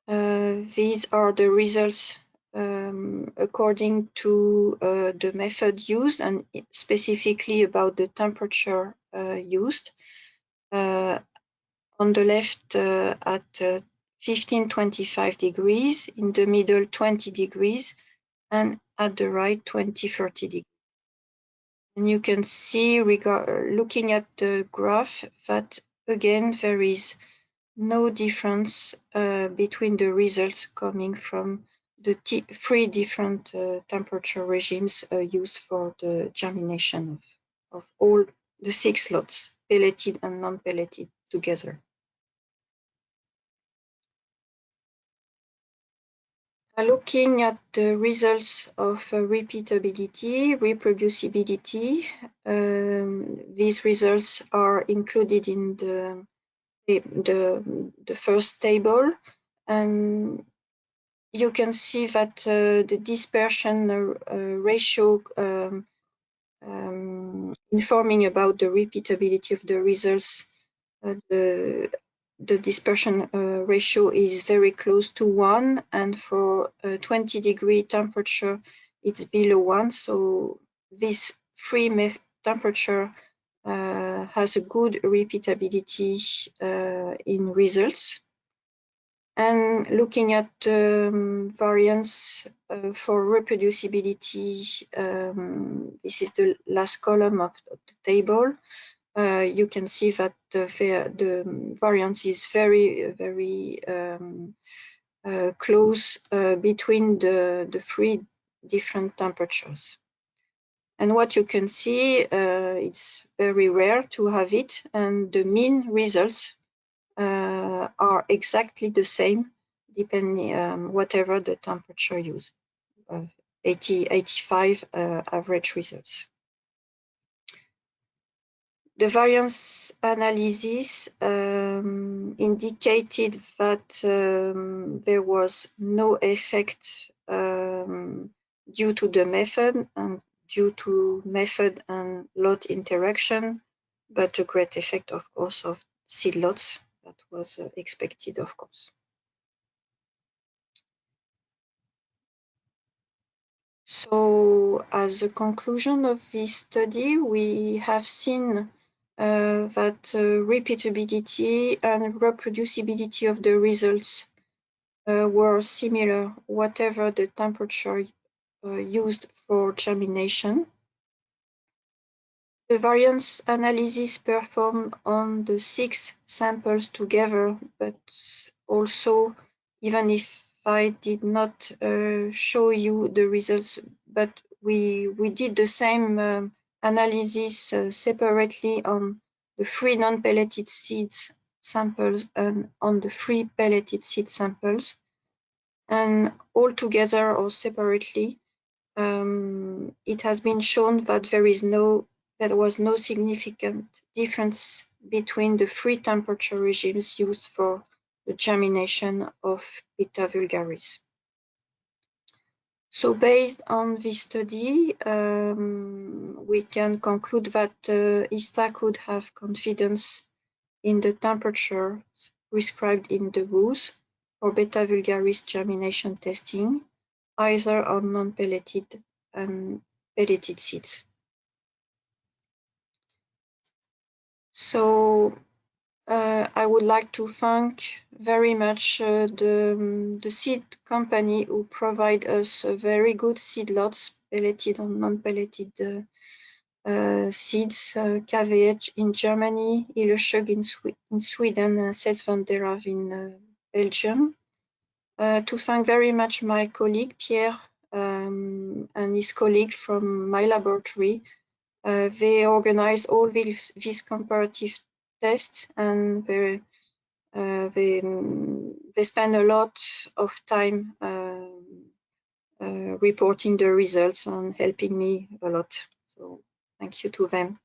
these are the results according to the method used and specifically about the temperature used. On the left at 15-25 degrees, in the middle 20 degrees, and at the right 20-30 degrees. And you can see, looking at the graph, that again there is no difference between the results coming from the 3 different temperature regimes used for the germination of all the 6 lots, pelleted and non-pelleted together. Looking at the results of repeatability, reproducibility, these results are included in the first table, and you can see that the dispersion ratio informing about the repeatability of the results, the dispersion ratio is very close to 1, and for 20-degree temperature, it's below 1. So this free temperature has a good repeatability in results. And looking at variance for reproducibility, this is the last column of the table. You can see that the variance is very, very close between the 3 different temperatures. And what you can see, it's very rare to have it, and the mean results are exactly the same, depending whatever the temperature used, 85 average results. The variance analysis indicated that there was no effect due to the method and due to method and lot interaction, but a great effect, of course, of seed lots that was expected, of course. So as a conclusion of this study, we have seen that repeatability and reproducibility of the results were similar, whatever the temperature used for germination. The variance analysis performed on the 6 samples together, but also, even if I did not show you the results, but we did the same analysis separately on the 3 non-pelleted seeds samples and on the 3 pelleted seed samples, and all together or separately, it has been shown that there was no significant difference between the 3 temperature regimes used for the germination of Beta vulgaris. So based on this study, we can conclude that ISTA could have confidence in the temperatures prescribed in the rules for Beta vulgaris germination testing, either on non-pelleted and pelleted seeds. So I would like to thank very much the seed company who provide us very good seed lots, pelleted and non-pelleted seeds, KVH in Germany, Illerschug in Sweden, and Cess van der Haaf in Belgium. To thank very much my colleague Pierre and his colleague from my laboratory. They organized all these comparative tests, and they spend a lot of time reporting the results and helping me a lot. So thank you to them.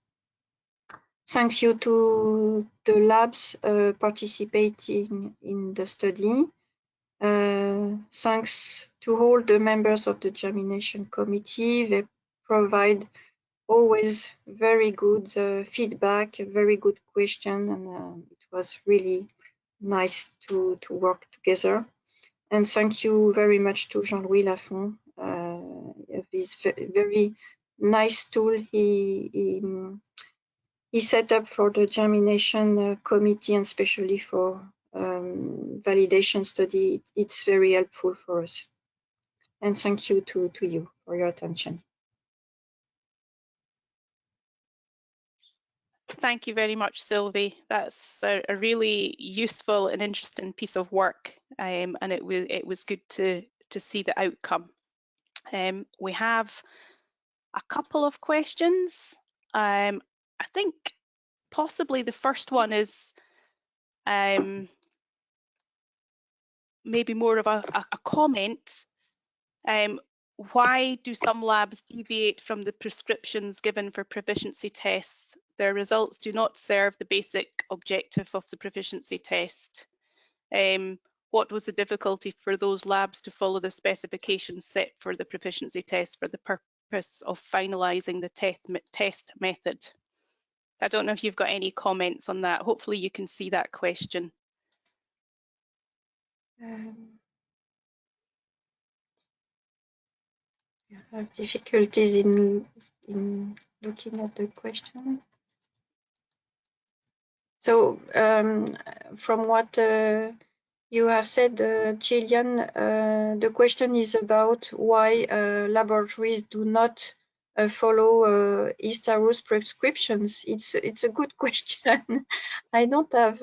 Thank you to the labs participating in the study. Thanks to all the members of the Germination Committee. They provide always very good feedback, a very good question, and it was really nice to work together. And thank you very much to Jean-Louis Lafont, this very nice tool he set up for the Germination Committee, and especially for validation study. It's very helpful for us. And thank you to you for your attention. Thank you very much, Sylvie. That's a really useful and interesting piece of work, and it was good to see the outcome. We have a couple of questions. I think possibly the first one is maybe more of a comment. Why do some labs deviate from the prescriptions given for proficiency tests? Their results do not serve the basic objective of the proficiency test. What was the difficulty for those labs to follow the specifications set for the proficiency test for the purpose of finalizing the test method? I don't know if you've got any comments on that. Hopefully you can see that question. I have difficulties in looking at the question. So from what you have said, Gillian, the question is about why laboratories do not follow ISTA rules prescriptions. It's a good question. I don't have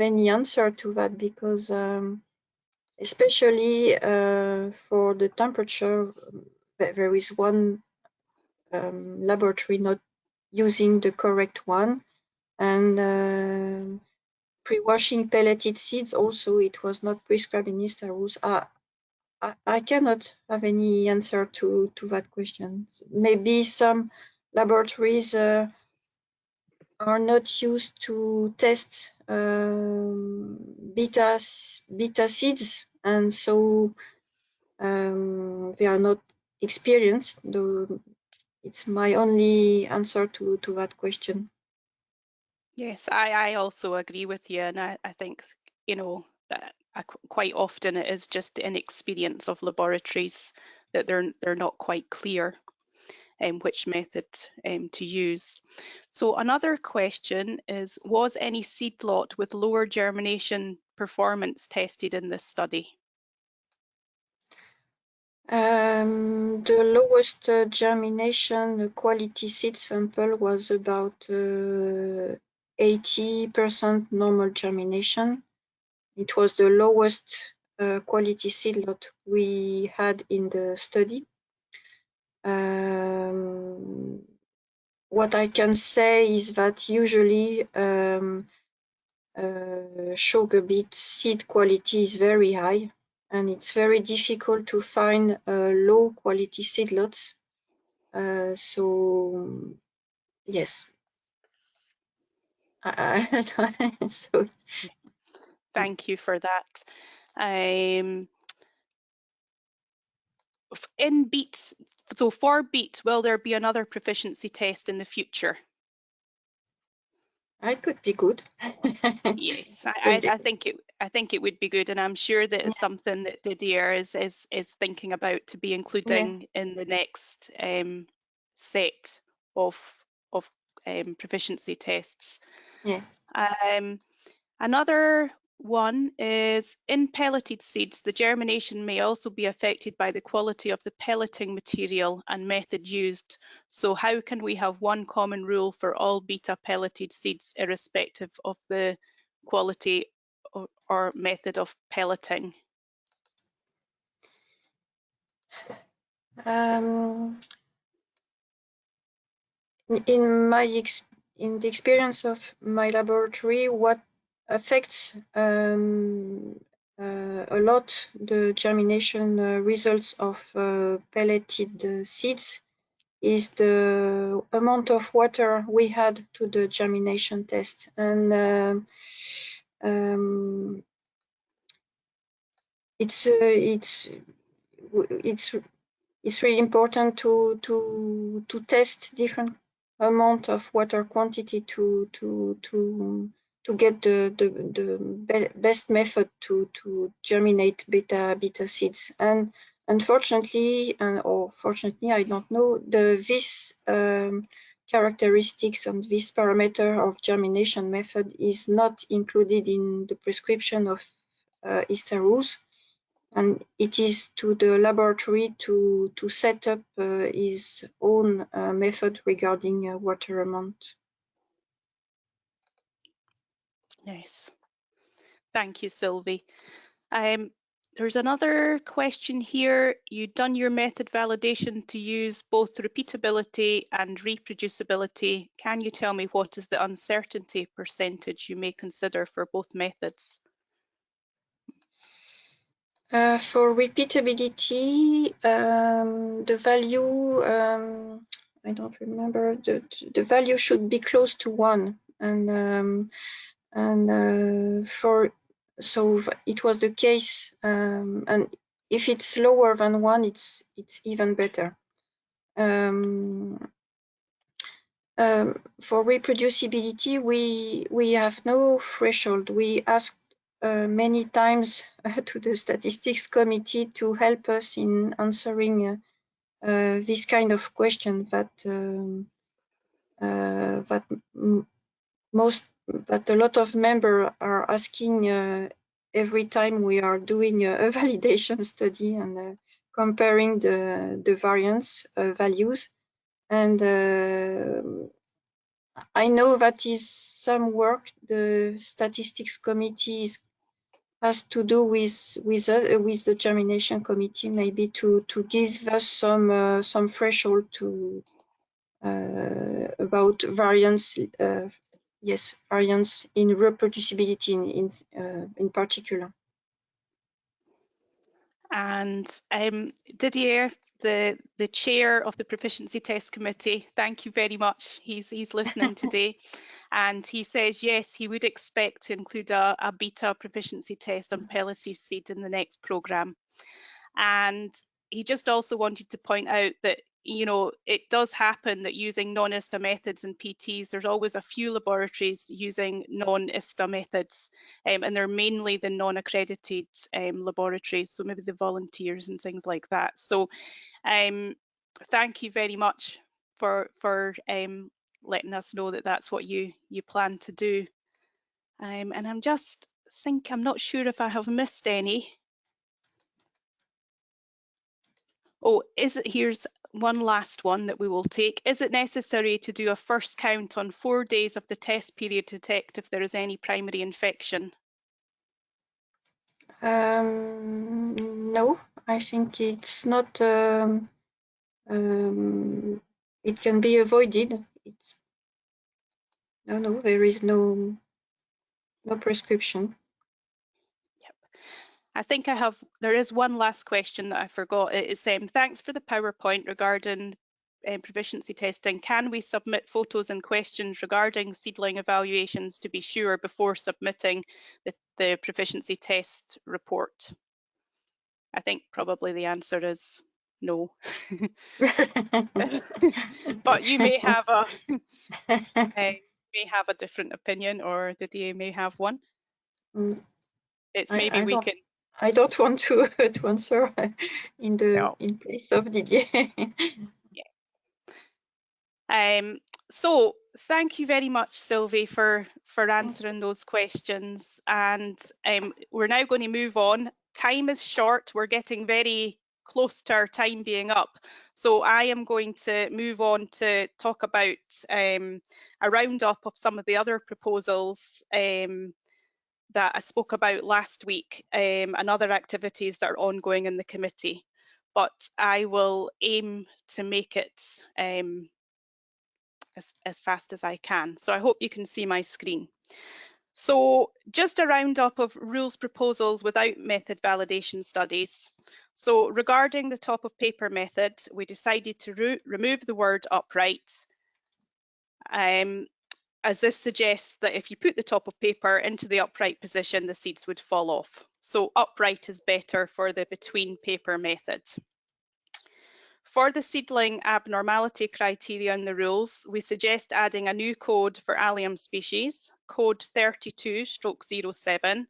any answer to that, because especially for the temperature, there is one laboratory not using the correct one, and pre-washing pelleted seeds also, it was not prescribed in ISTA rules. I cannot have any answer to that question. Maybe some laboratories are not used to test beta seeds, and so they are not experienced. Though it's my only answer to that question. Yes, I also agree with you, and I think, you know, that quite often it is just the inexperience of laboratories that they're not quite clear which method to use. So another question is, was any seed lot with lower germination performance tested in this study? The lowest germination quality seed sample was about 80% normal germination. It was the lowest quality seed lot we had in the study. What I can say is that usually sugar beet seed quality is very high, and it's very difficult to find low quality seed lots. So yes. So, thank you for that. In beets, so for beet, will there be another proficiency test in the future? I could be good. Yes, I think it would be good, and I'm sure that it's something that Didier is thinking about to be including in the next set of proficiency tests. Yeah. Another one is, in pelleted seeds, the germination may also be affected by the quality of the pelleting material and method used. So how can we have one common rule for all beta pelleted seeds irrespective of the quality or method of pelleting? In the experience of my laboratory, what affects a lot the germination results of pelleted seeds is the amount of water we had to the germination test, and it's really important to test different amount of water quantity to get the best method to germinate beta seeds. And unfortunately, or fortunately, I don't know, this characteristics and this parameter of germination method is not included in the prescription of ISTA rules. And it is to the laboratory to set up his own method regarding water amount. Yes, thank you, Sylvie. There's another question here. You've done your method validation to use both repeatability and reproducibility. Can you tell me what is the uncertainty percentage you may consider for both methods? For repeatability, the value, I don't remember, the value should be close to 1. So it was the case, and if it's lower than 1, it's even better. For reproducibility, we have no threshold. We asked many times to the statistics committee to help us in answering this kind of question that a lot of members are asking every time we are doing a validation study and comparing the variance values. And I know that is some work the statistics committee has to do with the germination committee, maybe to give us some threshold to about variance. Yes, variance in reproducibility in particular. And Didier, the chair of the Proficiency Test Committee, thank you very much. He's listening today, and he says yes, he would expect to include a beta proficiency test on pelleted seed in the next programme. And he just also wanted to point out that you know, it does happen that using non-ISTA methods in PTs, there's always a few laboratories using non-ISTA methods, and they're mainly the non-accredited laboratories, so maybe the volunteers and things like that. So thank you very much for letting us know that that's what you plan to do. And I'm not sure if I have missed any. Oh, here's one last one that we will take. Is it necessary to do a first count on 4 days of the test period to detect if there is any primary infection? No, I think it's not. It can be avoided. No, there is no prescription. Yep. I think there is one last question that I forgot. It is thanks for the PowerPoint regarding proficiency testing. Can we submit photos and questions regarding seedling evaluations to be sure before submitting the proficiency test report? I think probably the answer is no. But you may have a different opinion, or Didier may have one. It's maybe we can. I don't want to answer in place of Didier. Yeah. So thank you very much, Sylvie, for answering those questions. And we're now going to move on. Time is short. We're getting very close to our time being up. So I am going to move on to talk about a roundup of some of the other proposals that I spoke about last week and other activities that are ongoing in the committee. But I will aim to make it as fast as I can. So I hope you can see my screen. So just a roundup of rules proposals without method validation studies. So regarding the top of paper method, we decided to remove the word upright, as this suggests that if you put the top of paper into the upright position, the seeds would fall off. So upright is better for the between paper method. For the seedling abnormality criteria in the rules, we suggest adding a new code for allium species, code 32/07,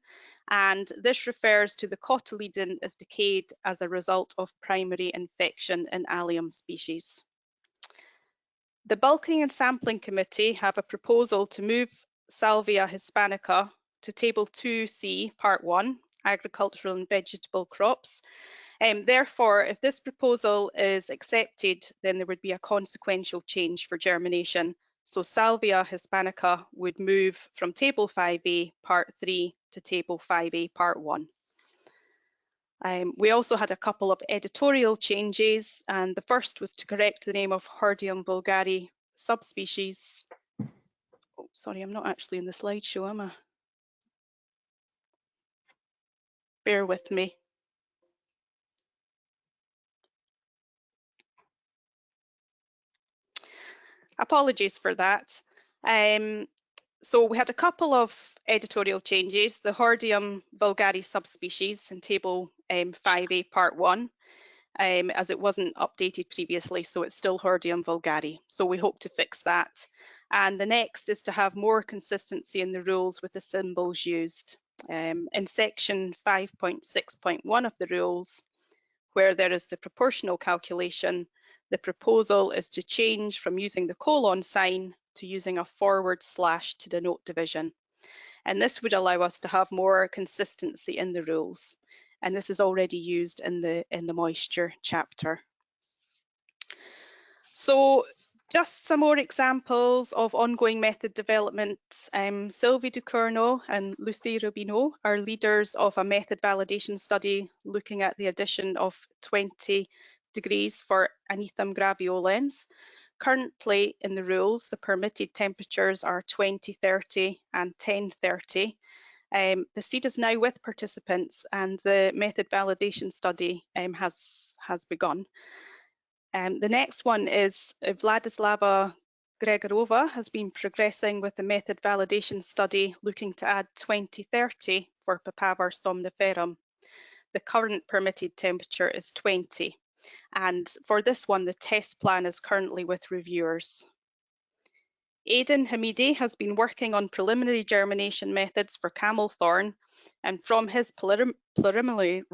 and this refers to the cotyledon as decayed as a result of primary infection in allium species. The Bulking and Sampling Committee have a proposal to move Salvia hispanica to Table 2C, Part 1, Agricultural and Vegetable Crops. Therefore, if this proposal is accepted, then there would be a consequential change for germination. So Salvia hispanica would move from Table 5A, Part 3 to Table 5A, Part 1. We also had a couple of editorial changes, and the first was to correct the name of Hordeum vulgare subspecies. Oh, sorry, I'm not actually in the slideshow, am I? Bear with me. Apologies for that. So we had a couple of editorial changes. The Hordeum vulgare subspecies in Table 5A, Part 1, as it wasn't updated previously, so it's still Hordeum vulgare. So we hope to fix that. And the next is to have more consistency in the rules with the symbols used. In section 5.6.1 of the rules, where there is the proportional calculation, the proposal is to change from using the colon sign to using a forward slash to denote division. And this would allow us to have more consistency in the rules. And this is already used in the moisture chapter. So just some more examples of ongoing method development. Sylvie Ducournau and Lucie Robineau are leaders of a method validation study looking at the addition of 20 degrees for Anethum graveolens. Currently in the rules, the permitted temperatures are 2030 and 1030. The seed is now with participants and the method validation study has begun. The next one is Vladislava Gregorova has been progressing with the method validation study looking to add 2030 for Papaver somniferum. The current permitted temperature is 20. And for this one, the test plan is currently with reviewers. Aidan Hamidi has been working on preliminary germination methods for camel thorn, and from his preliminary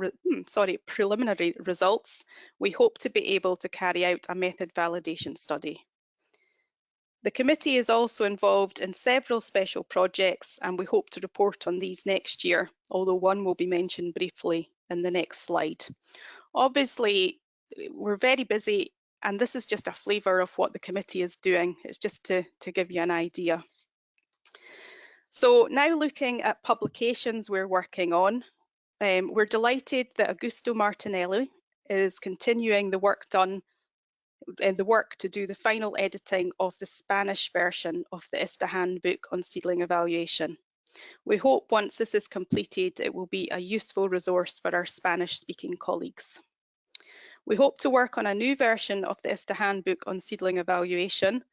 results, we hope to be able to carry out a method validation study. The committee is also involved in several special projects, and we hope to report on these next year, although one will be mentioned briefly in the next slide. Obviously, we're very busy, and this is just a flavour of what the committee is doing. It's just to give you an idea. So now looking at publications we're working on, we're delighted that Augusto Martinelli is continuing the work to do the final editing of the Spanish version of the ISTA handbook on seedling evaluation. We hope once this is completed, it will be a useful resource for our Spanish-speaking colleagues. We hope to work on a new version of the ISTA handbook on seedling evaluation,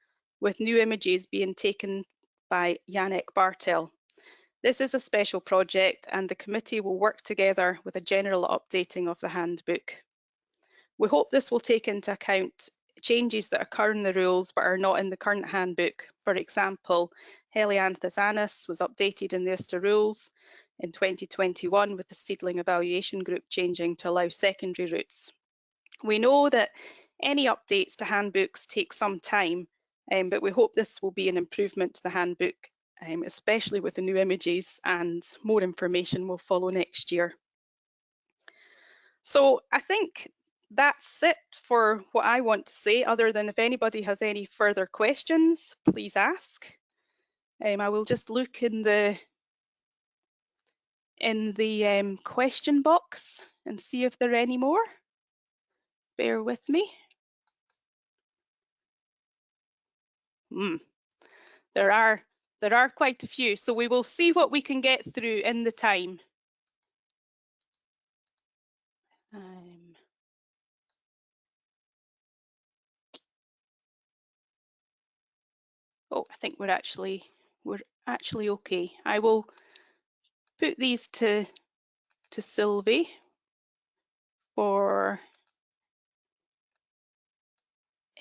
with new images being taken by Yannick Bartel. This is a special project, and the committee will work together with a general updating of the handbook. We hope this will take into account changes that occur in the rules but are not in the current handbook. For example, Helianthus anus was updated in the ISTA rules in 2021 with the seedling evaluation group changing to allow secondary roots. We know that any updates to handbooks take some time, but we hope this will be an improvement to the handbook, especially with the new images, and more information will follow next year. So I think that's it for what I want to say, other than if anybody has any further questions, please ask. I will just look in the question box and see if there are any more. Bear with me. There are quite a few, so we will see what we can get through in the time. Oh, I think we're actually okay. I will put these to Sylvie for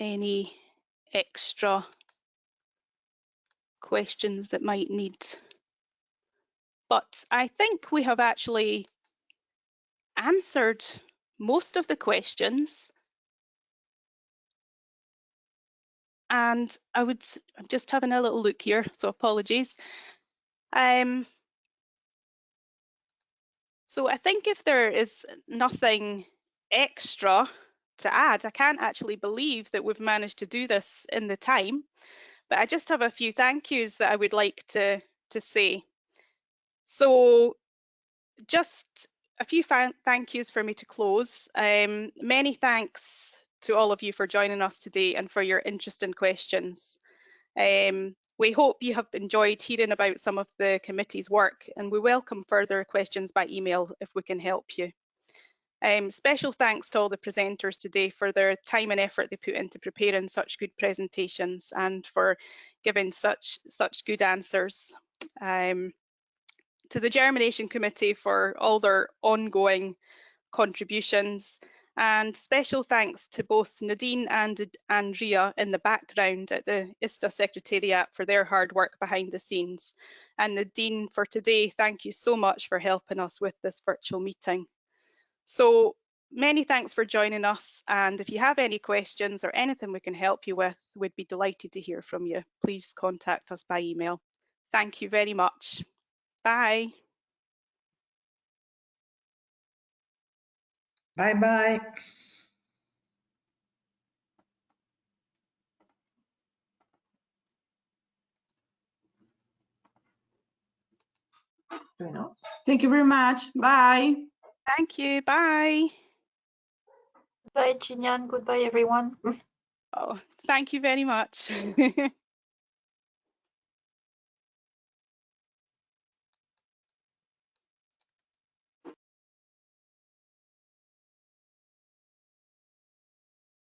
any extra questions that might need. But I think we have actually answered most of the questions. And I'm just having a little look here, so apologies. So I think if there is nothing extra to add, I can't actually believe that we've managed to do this in the time, but I just have a few thank yous that I would like to say. So just a few thank yous for me to close. Many thanks to all of you for joining us today and for your interesting questions. We hope you have enjoyed hearing about some of the committee's work, and we welcome further questions by email if we can help you. Special thanks to all the presenters today for their time and effort they put into preparing such good presentations and for giving such good answers. To the Germination Committee for all their ongoing contributions, and special thanks to both Nadine and Andrea in the background at the ISTA Secretariat for their hard work behind the scenes. And Nadine, for today, thank you so much for helping us with this virtual meeting. So many thanks for joining us, and if you have any questions or anything we can help you with, we'd be delighted to hear from you. Please contact us by email. Thank you very much. Bye. Bye-bye. Thank you very much. Bye. Thank you. Bye. Bye, Gillian. Goodbye, everyone. Oh, thank you very much.